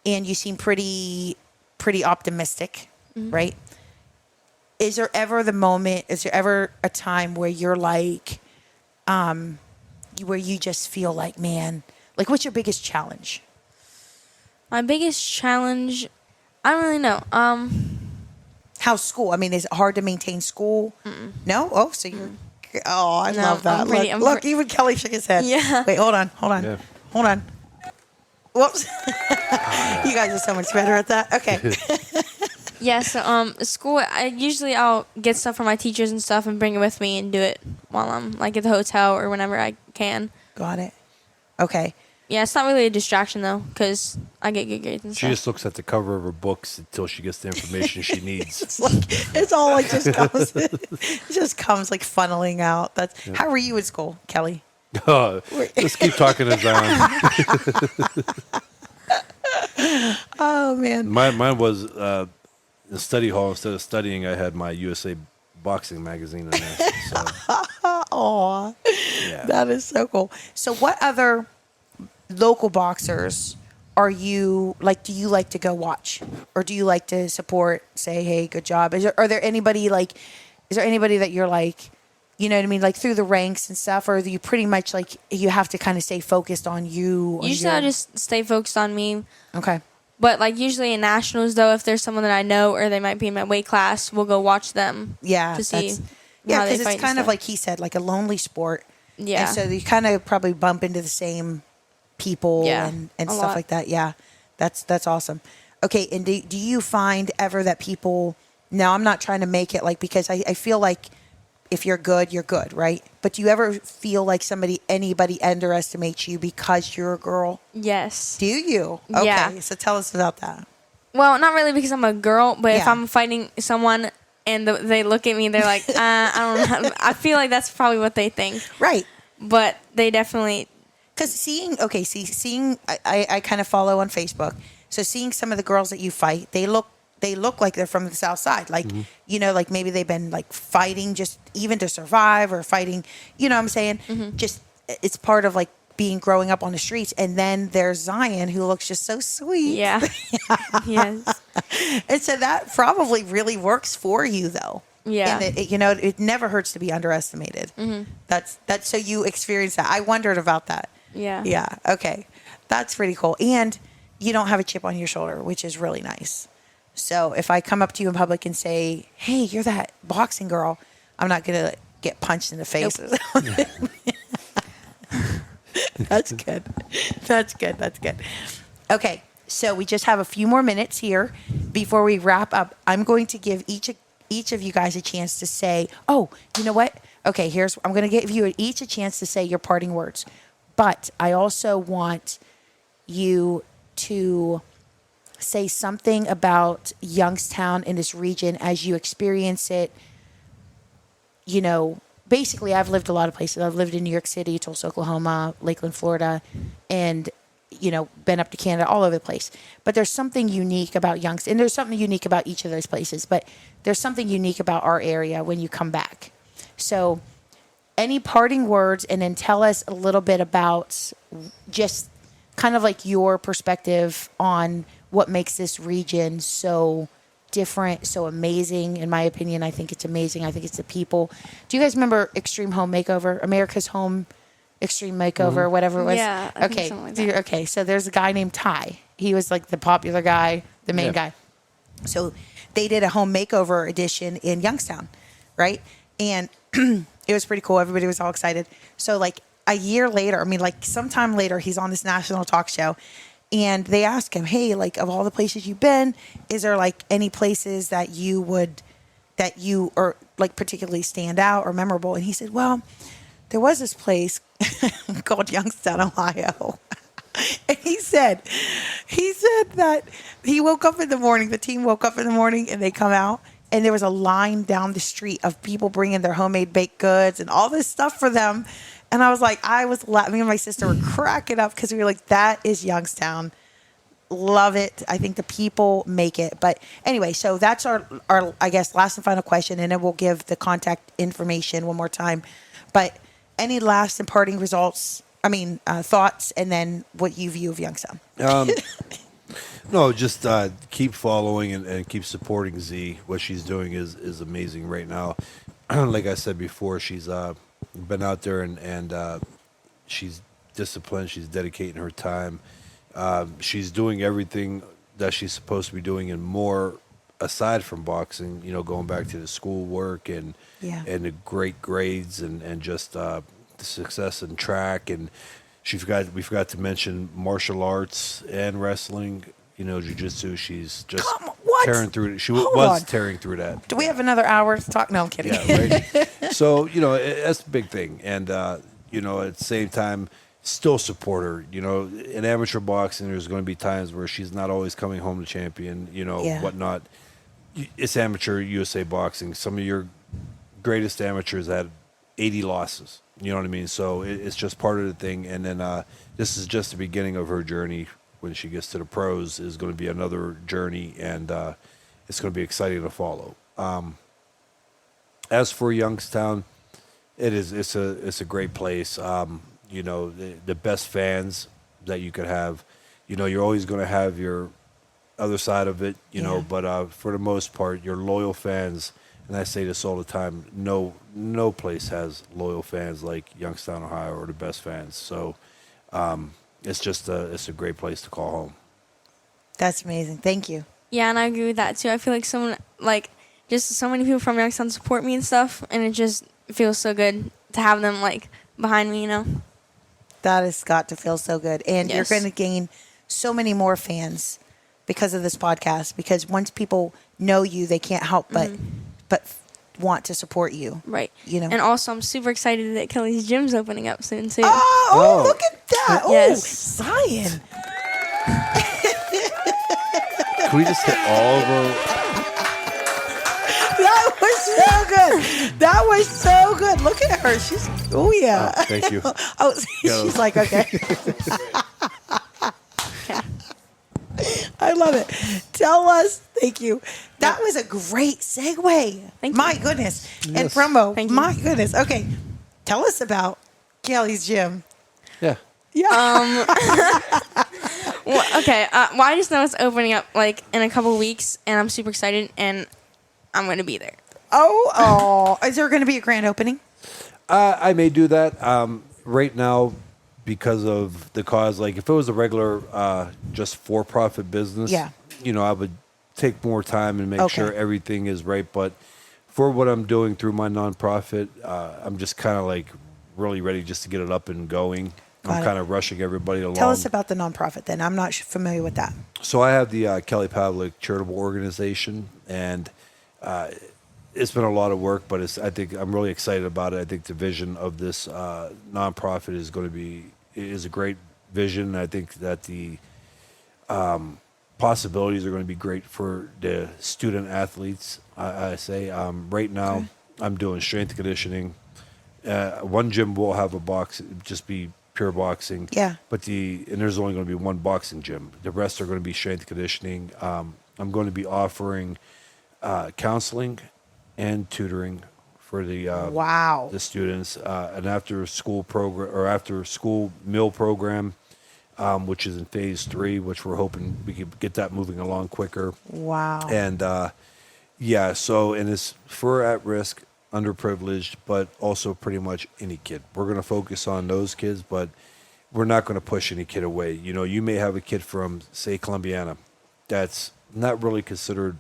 and you seem pretty optimistic, right? Is there ever a time where you're like, where you just feel like, man, like what's your biggest challenge?
My biggest challenge, I don't really know.
How's school? I mean, is it hard to maintain school? No? Oh, so you're, oh, I
No,
love that.
I'm pretty-
Look, even Kelly shook his head.
Yeah.
Wait, hold on.
Yeah.
Hold on. Whoops. You guys are so much better at that. Okay.
Yeah, so school, I'll get stuff from my teachers and stuff and bring it with me and do it while I'm like at the hotel or whenever I can.
Got it. Okay.
Yeah, it's not really a distraction though, because I get good grades and
She
stuff.
just looks at the cover of her books until she gets the information she needs.
It's like, it's all like just comes, it just comes like funneling out. That's How were you at school, Kelly?
Let's keep talking to Zion.
Oh man.
Mine was in the study hall. Instead of studying, I had my USA boxing magazine in there. So,
Aw.
yeah.
That is so cool. So what other local boxers are you like, do you like to go watch, or do you like to support, say, hey, good job? Is there anybody that you're like, you know what I mean, like through the ranks and stuff, or are you pretty much like you have to kind of stay focused on you?
Usually I just stay focused on me.
Okay.
But like usually in nationals though, if there's someone that I know or they might be in my weight class, we'll go watch them.
Yeah.
To see.
Yeah,
how they
because
fight
it's
and
kind of
stuff.
like he said, like a lonely sport.
Yeah.
And so you kind of probably bump into the same people
Yeah,
and
a
stuff
lot.
like that. Yeah. That's awesome. Okay. And do you find ever that people, now I'm not trying to make it like, because I feel like if you're good, right? But do you ever feel like anybody underestimates you because you're a girl?
Yes.
Do you? Okay.
Yeah.
So tell us about that.
Well, not really because I'm a girl, but if
Yeah.
I'm fighting someone and they look at me, they're like, I don't know. I feel like that's probably what they think.
Right.
But they definitely,
Because seeing, I kind of follow on Facebook. So seeing some of the girls that you fight, they look like they're from the South Side. Like, you know, like maybe they've been like fighting just even to survive, or fighting, you know what I'm saying? Just, it's part of like growing up on the streets. And then there's Zion, who looks just so sweet.
yeah. Yes.
And so that probably really works for you though.
Yeah.
And it never hurts to be underestimated. That's so you experience that. I wondered about that.
Yeah.
Yeah. Okay. That's pretty cool. And you don't have a chip on your shoulder, which is really nice. So if I come up to you in public and say, hey, you're that boxing girl, I'm not going to get punched in the face. That's good. That's good. Okay. So we just have a few more minutes here before we wrap up. I'm going to give each of you guys a chance to say, oh, you know what? Okay, I'm going to give you each a chance to say your parting words. But I also want you to say something about Youngstown in this region as you experience it. You know, basically, I've lived a lot of places. I've lived in New York City, Tulsa, Oklahoma, Lakeland, Florida, and, you know, been up to Canada, all over the place. But there's something unique about Youngstown, and there's something unique about each of those places, but there's something unique about our area when you come back. So any parting words, and then tell us a little bit about just kind of like your perspective on what makes this region so different, so amazing. In my opinion, I think it's amazing. I think it's the people. Do you guys remember Extreme Home Makeover? America's Home Extreme Makeover, whatever it was?
Yeah, I think
okay.
something like that.
Okay, so there's a guy named Ty. He was like the popular guy, the main guy. So they did a home makeover edition in Youngstown, right? And it was pretty cool. Everybody was all excited. So like a year later, I mean, like sometime later, he's on this national talk show, and they ask him, hey, like of all the places you've been, is there like any places that you or like particularly stand out or memorable? And he said, well, there was this place called Youngstown, Ohio. And he said that he woke up in the morning, the team woke up in the morning and they come out and there was a line down the street of people bringing their homemade baked goods and all this stuff for them. And I was like, me and my sister were cracking up because we were like, that is Youngstown. Love it. I think the people make it. But anyway, so that's our I guess, last and final question. And then we'll give the contact information one more time. But any last and parting thoughts, and then what you view of Youngstown?
No, just keep following and keep supporting Z. What she's doing is amazing right now. Like I said before, she's been out there and she's disciplined. She's dedicating her time. She's doing everything that she's supposed to be doing and more aside from boxing, going back to the school work and the great grades and just the success in track. And we forgot to mention martial arts and wrestling, jiu-jitsu. She's just tearing through it. She was tearing through that.
Do we have another hour to talk? No, I'm kidding.
Yeah, right. So, that's a big thing. And, at the same time, still support her. In amateur boxing, there's going to be times where she's not always coming home the champion, whatnot. It's amateur USA boxing. Some of your greatest amateurs had 80 losses. You know what I mean? So it's just part of the thing. And then this is just the beginning of her journey. When she gets to the pros, is going to be another journey, and it's going to be exciting to follow. As for Youngstown, it's a great place. The best fans that you could have. You're always going to have your other side of it, but for the most part, your loyal fans. And I say this all the time: no place has loyal fans like Youngstown, Ohio, or the best fans. So it's just it's a great place to call home.
That's amazing. Thank you.
Yeah, and I agree with that too. I feel like just so many people from Youngstown support me and stuff, and it just feels so good to have them behind me.
That has got to feel so good, and
Yes.
you're going to gain so many more fans because of this podcast. Because once people know you, they can't help but want to support you.
Right.
And
also, I'm super excited that Kelly's gym's opening up soon too.
Oh, look at that!
Yes.
Oh, Zion.
Can we just hit all of them?
That was so good. That was so good. Look at her. She's yeah.
Oh, thank you.
She's like, okay. I love it. Tell us. Thank you. That was a great segue.
Thank you.
My goodness. And
Yes.
promo.
Thank you.
My goodness. Okay. Tell us about Kelly's gym.
Yeah.
Yeah.
Well, okay. Well, I just know it's opening up in a couple weeks, and I'm super excited, and I'm going to be there.
Oh. Is there going to be a grand opening?
I may do that. Right now, because of the cause, if it was a regular, just for-profit business, I would take more time and make sure everything is right. But for what I'm doing through my nonprofit, I'm just kind of really ready just to get it up and going. I'm kind of rushing everybody along.
Tell us about the nonprofit then. I'm not familiar with that.
So I have the Kelly Pavlik Charitable Organization, and it's been a lot of work, but I think I'm really excited about it. I think the vision of this nonprofit is a great vision. I think that the possibilities are going to be great for the student athletes. I say right now I'm doing strength conditioning. One gym will have a box, just be pure boxing.
Yeah.
But there's only going to be one boxing gym. The rest are going to be strength conditioning. I'm going to be offering counseling and tutoring for the the students, an after school program or after school meal program. which is in phase 3, which we're hoping we could get that moving along quicker.
Wow.
And yeah, so and it's for at-risk, underprivileged, but also pretty much any kid. We're going to focus on those kids, but we're not going to push any kid away. You know, you may have a kid from, say, Columbiana that's not really considered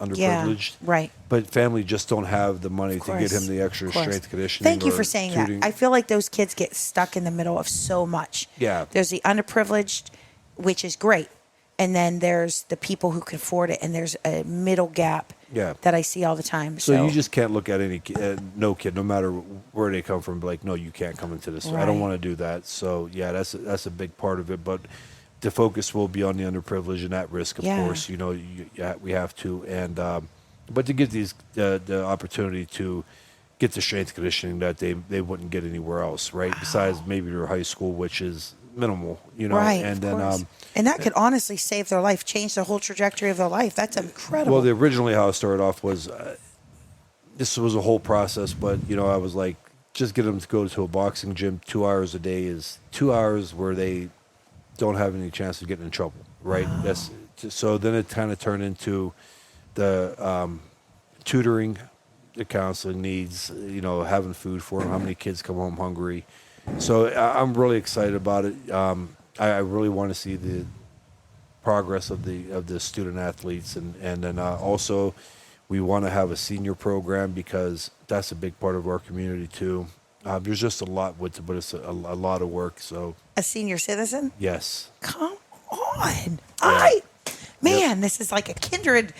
underprivileged.
Yeah, right.
But family just don't have the money to get him the extra
Of course.
strength conditioning.
Thank you
or
for saying
tutoring.
that. I feel like those kids get stuck in the middle of so much.
Yeah.
There's the underprivileged, which is great. And then there's the people who can afford it. And there's a middle gap
Yeah.
that I see all the time.
So you just can't look at any no kid, no matter where they come from, be like, no, you can't come into this. I don't
Right.
want to do that. So yeah, that's a big part of it. But the focus will be on the underprivileged and at risk, of
Yeah.
course. You know, we have to, and but to give these the opportunity to get the strength conditioning that they wouldn't get anywhere else, right? Besides maybe their high school, which is minimal, you know.
right.
And
of
then
course. And that could honestly save their life, change the whole trajectory of their life. That's incredible.
well, originally how it started off was this was a whole process, but you know, I was like, just get them to go to a boxing gym 2 hours a day is 2 hours where they don't have any chance of getting in trouble, right? That's so then it kind of turned into the tutoring, the counseling needs, you know, having food for them, how many kids come home hungry. So I'm really excited about it. I really want to see the progress of the student athletes, and then also we want to have a senior program because that's a big part of our community too. There's just a lot with it, but it's a lot of work. So
a senior citizen?
yes,
Come on. This is like a kindred.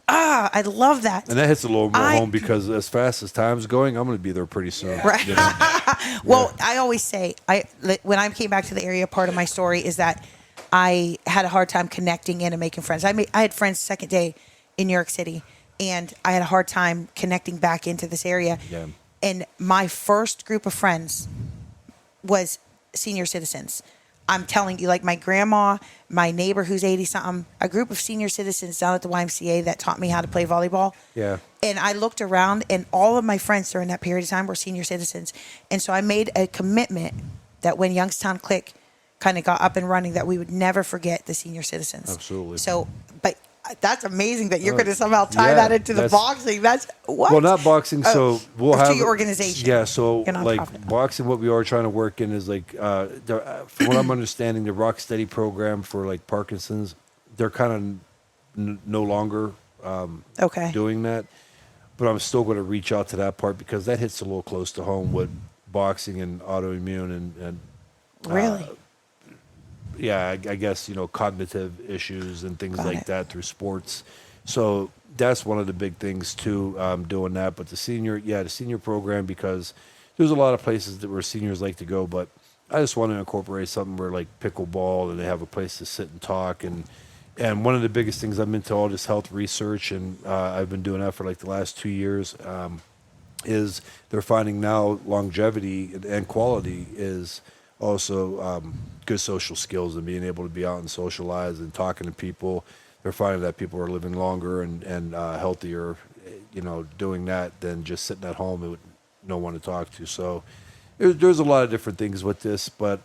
I love that.
and that hits a little more home because as fast as time's going, I'm going to be there pretty soon.
Right.
You know?
Well, I always say, when I came back to the area, part of my story is that I had a hard time connecting in and making friends. I had friends second day in New York City, and I had a hard time connecting back into this area.
Yeah.
And my first group of friends was senior citizens. I'm telling you, like my grandma, my neighbor who's 80-something, a group of senior citizens down at the YMCA that taught me how to play volleyball.
Yeah.
And I looked around, and all of my friends during that period of time were senior citizens. And so I made a commitment that when Youngstown Click kind of got up and running, that we would never forget the senior citizens.
Absolutely.
So, but that's amazing that you're going to somehow tie that into the boxing. That's what?
Well, not boxing. So we'll
to
have
your organization.
Yeah. So
Your
like
nonprofit.
boxing, what we are trying to work in is like, from what I'm understanding, the Rock Steady program for like Parkinson's, they're kind of no longer
Okay.
doing that. But I'm still going to reach out to that part because that hits a little close to home with boxing and autoimmune and
Really?
yeah, I guess, you know, cognitive issues and things
Got
like
it.
that through sports. So that's one of the big things too, doing that. But the senior program, because there's a lot of places where seniors like to go, but I just want to incorporate something where like pickleball and they have a place to sit and talk. And one of the biggest things I'm into all this health research, and I've been doing that for like the last 2 years, is they're finding now longevity and quality is also good social skills and being able to be out and socialize and talking to people. They're finding that people are living longer and healthier, you know, doing that than just sitting at home with no one to talk to. So there's a lot of different things with this, but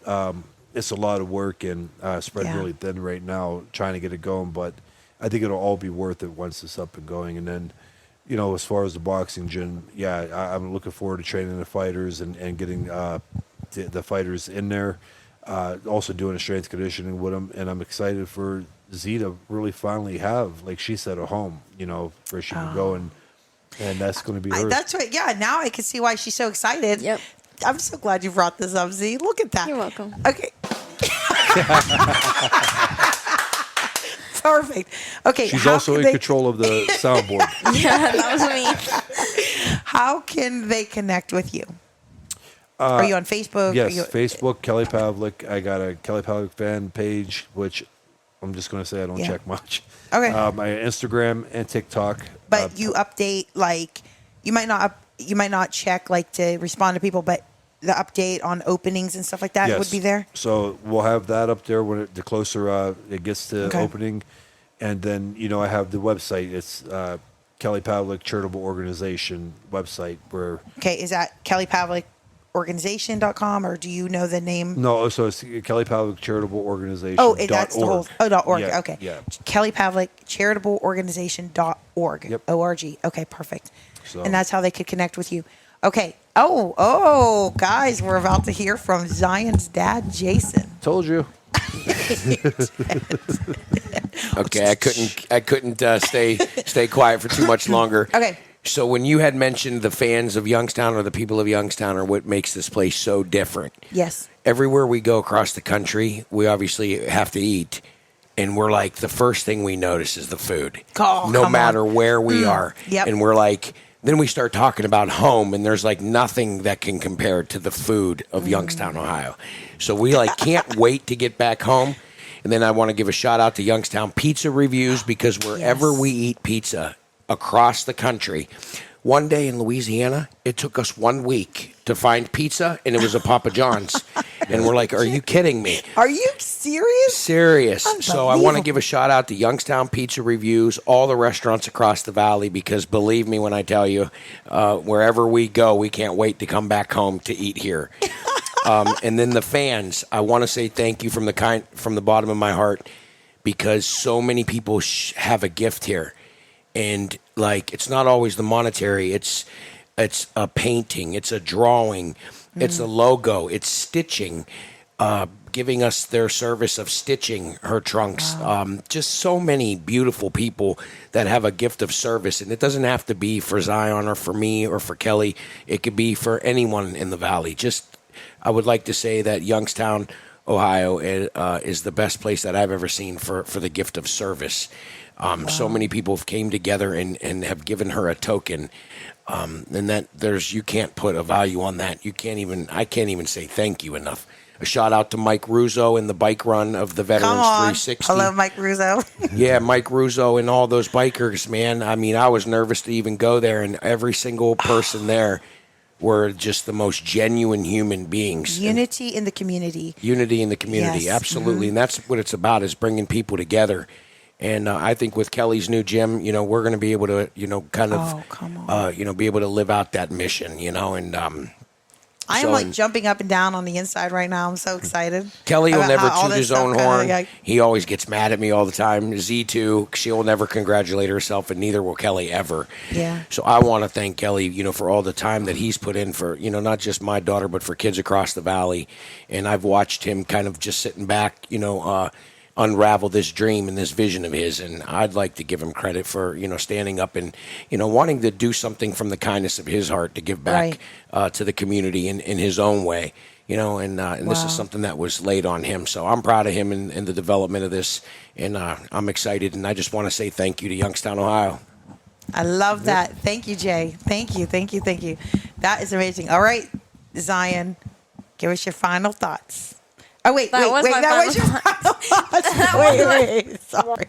it's a lot of work and spread really thin right now trying to get it going. But I think it'll all be worth it once it's up and going. And then, you know, as far as the boxing gym, I'm looking forward to training the fighters and getting the fighters in there, also doing a strength conditioning with them. And I'm excited for Z to really finally have, like she said, a home, you know, where she can go and that's going to be hers.
That's right. Yeah. Now I can see why she's so excited.
Yep.
I'm so glad you brought this up, Z. Look at that.
You're welcome.
Okay. Perfect. Okay.
She's
how
also
can
in
they-
control of the soundboard.
Yeah, that was me.
How can they connect with you? Are you on Facebook?
Yes,
Are you,
Facebook, Kelly Pavlik. I got a Kelly Pavlik fan page, which I'm just going to say I don't
Yeah.
check much.
Okay.
My Instagram and TikTok.
But you update, like, you might not check like to respond to people, but the update on openings and stuff like that would be there.
So we'll have that up there when the closer it gets to
Okay.
opening. And then, you know, I have the website. It's Kelly Pavlik Charitable Organization website where
Okay, is that Kelly Pavlik organization.com, or do you know the name?
No, so it's Kelly Pavlik Charitable Organization.
Oh, that's the whole. Oh, .org.
Yeah,
Okay.
Yeah.
Kelly Pavlik Charitable Organization.org.
Yep.
O-R-G. Okay, perfect.
So-
And that's how they could connect with you. Okay. Oh, guys, we're about to hear from Zion's dad, Jason.
Told you.
Okay, I couldn't stay quiet for too much longer.
Okay.
So when you had mentioned the fans of Youngstown or the people of Youngstown are what makes this place so different.
Yes.
Everywhere we go across the country, we obviously have to eat. And we're like, the first thing we notice is the food.
Oh,
no
come
matter
on.
where we are.
Yep.
And we're like, then we start talking about home, and there's like nothing that can compare to the food of Youngstown, Ohio. So we like can't wait to get back home. And then I want to give a shout out to Youngstown Pizza Reviews, because wherever
Yes.
we eat pizza across the country, one day in Louisiana, it took us 1 week to find pizza, and it was a Papa John's. And we're like, are you kidding me?
Are you serious?
Serious. So I want to
Unbelievable.
give a shout out to Youngstown Pizza Reviews, all the restaurants across the valley, because believe me when I tell you, wherever we go, we can't wait to come back home to eat here. And then the fans, I want to say thank you from the bottom of my heart, because so many people have a gift here. And like, it's not always the monetary. It's a painting. It's a drawing. It's a logo. It's stitching. Giving us their service of stitching her trunks.
Wow.
Just so many beautiful people that have a gift of service. And it doesn't have to be for Zion or for me or for Kelly. It could be for anyone in the valley. I would like to say that Youngstown, Ohio is the best place that I've ever seen for the gift of service. So many people have came together and have given her a token. And that you can't put a value on that. I can't even say thank you enough. A shout out to Mike Russo and the bike run of the Veterans
Come on.
360.
Hello, Mike Russo.
Yeah, Mike Russo and all those bikers, man. I mean, I was nervous to even go there, and every single person there were just the most genuine human beings.
Unity in the community.
Unity in the community,
Yes.
absolutely. And that's what it's about, is bringing people together. And I think with Kelly's new gym, we're going to be able to, kind of,
Oh, come on.
be able to live out that mission, and
I am
so-
like jumping up and down on the inside right now. I'm so excited.
Kelly will
about
never
how all
toot
this
his
stuff
own
kinda,
horn.
like-
He always gets mad at me all the time. Z2, she'll never congratulate herself, and neither will Kelly ever.
Yeah.
So I want to thank Kelly, for all the time that he's put in for, not just my daughter, but for kids across the valley. And I've watched him kind of just sitting back, unravel this dream and this vision of his. And I'd like to give him credit for, standing up and, wanting to do something from the kindness of his heart to give back to the community in his own way. And this
Wow.
is something that was laid on him. So I'm proud of him and the development of this. And I'm excited. And I just want to say thank you to Youngstown, Ohio.
I love that. Thank you, Jay. Thank you. That is amazing. All right, Zion, give us your final thoughts. Oh, wait.
That was my
That was your
final
final thoughts. Wait. Sorry.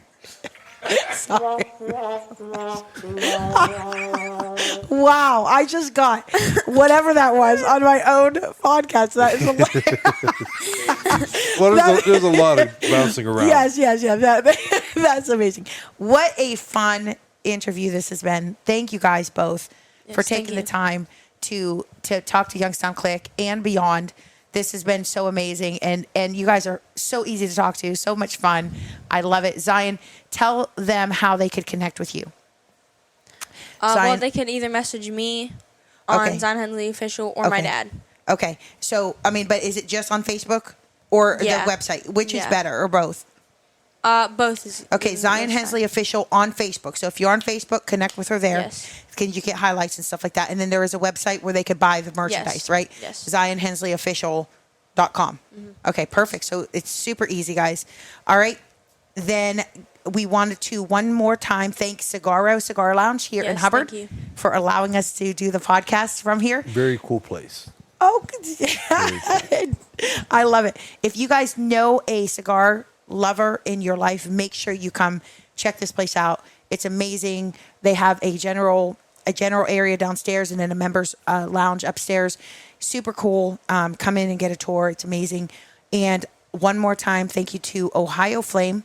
Wow, I just got whatever that was on my own podcast. That is hilarious.
Well, there's a lot of bouncing around.
Yes. That's amazing. What a fun interview this has been. Thank you guys both
Yes,
for
thank
taking
you.
the time to talk to Youngstown Click and beyond. This has been so amazing, and you guys are so easy to talk to, so much fun. I love it. Zion, tell them how they could connect with you.
Well,
Zion-
they could either message me on
Okay.
Zion Hensley Official or my
Okay.
dad.
Okay, so but is it just on Facebook or
Yeah.
the website? Which is
Yeah.
better, or both?
Both is
Okay, Zion
is
Hensley
fine.
Official on Facebook. So if you're on Facebook, connect with her there.
Yes.
You get highlights and stuff like that. And then there is a website where they could buy the merchandise,
Yes.
right?
Yes.
ZionHensleyOfficial.com.
Mm-hmm.
Okay, perfect. So it's super easy, guys. All right. Then we wanted to one more time thank Cigarro Cigar Lounge here in
Yes,
Hubbard
thank you.
for allowing us to do the podcast from here.
Very cool place.
Oh, I love it. If you guys know a cigar lover in your life, make sure you come check this place out. It's amazing. They have a general area downstairs and then a members lounge upstairs. Super cool. Come in and get a tour. It's amazing. And one more time, thank you to Ohio Flame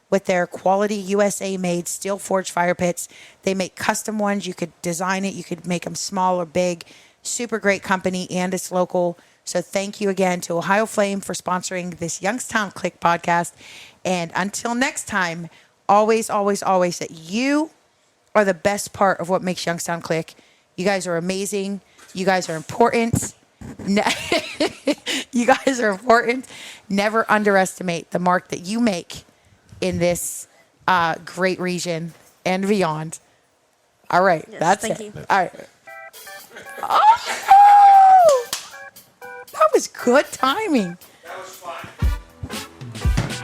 with their quality USA made steel forged fire pits. They make custom ones. You could design it. You could make them small or big. super great company, and it's local. So thank you again to Ohio Flame for sponsoring this Youngstown Click podcast. And until next time, always, always, always that you are the best part of what makes Youngstown Click. You guys are amazing. You guys are important. You guys are important. Never underestimate the mark that you make in this great region and beyond. All right.
Yes,
that's
thank
it.
you.
All right. Oh, that was good timing.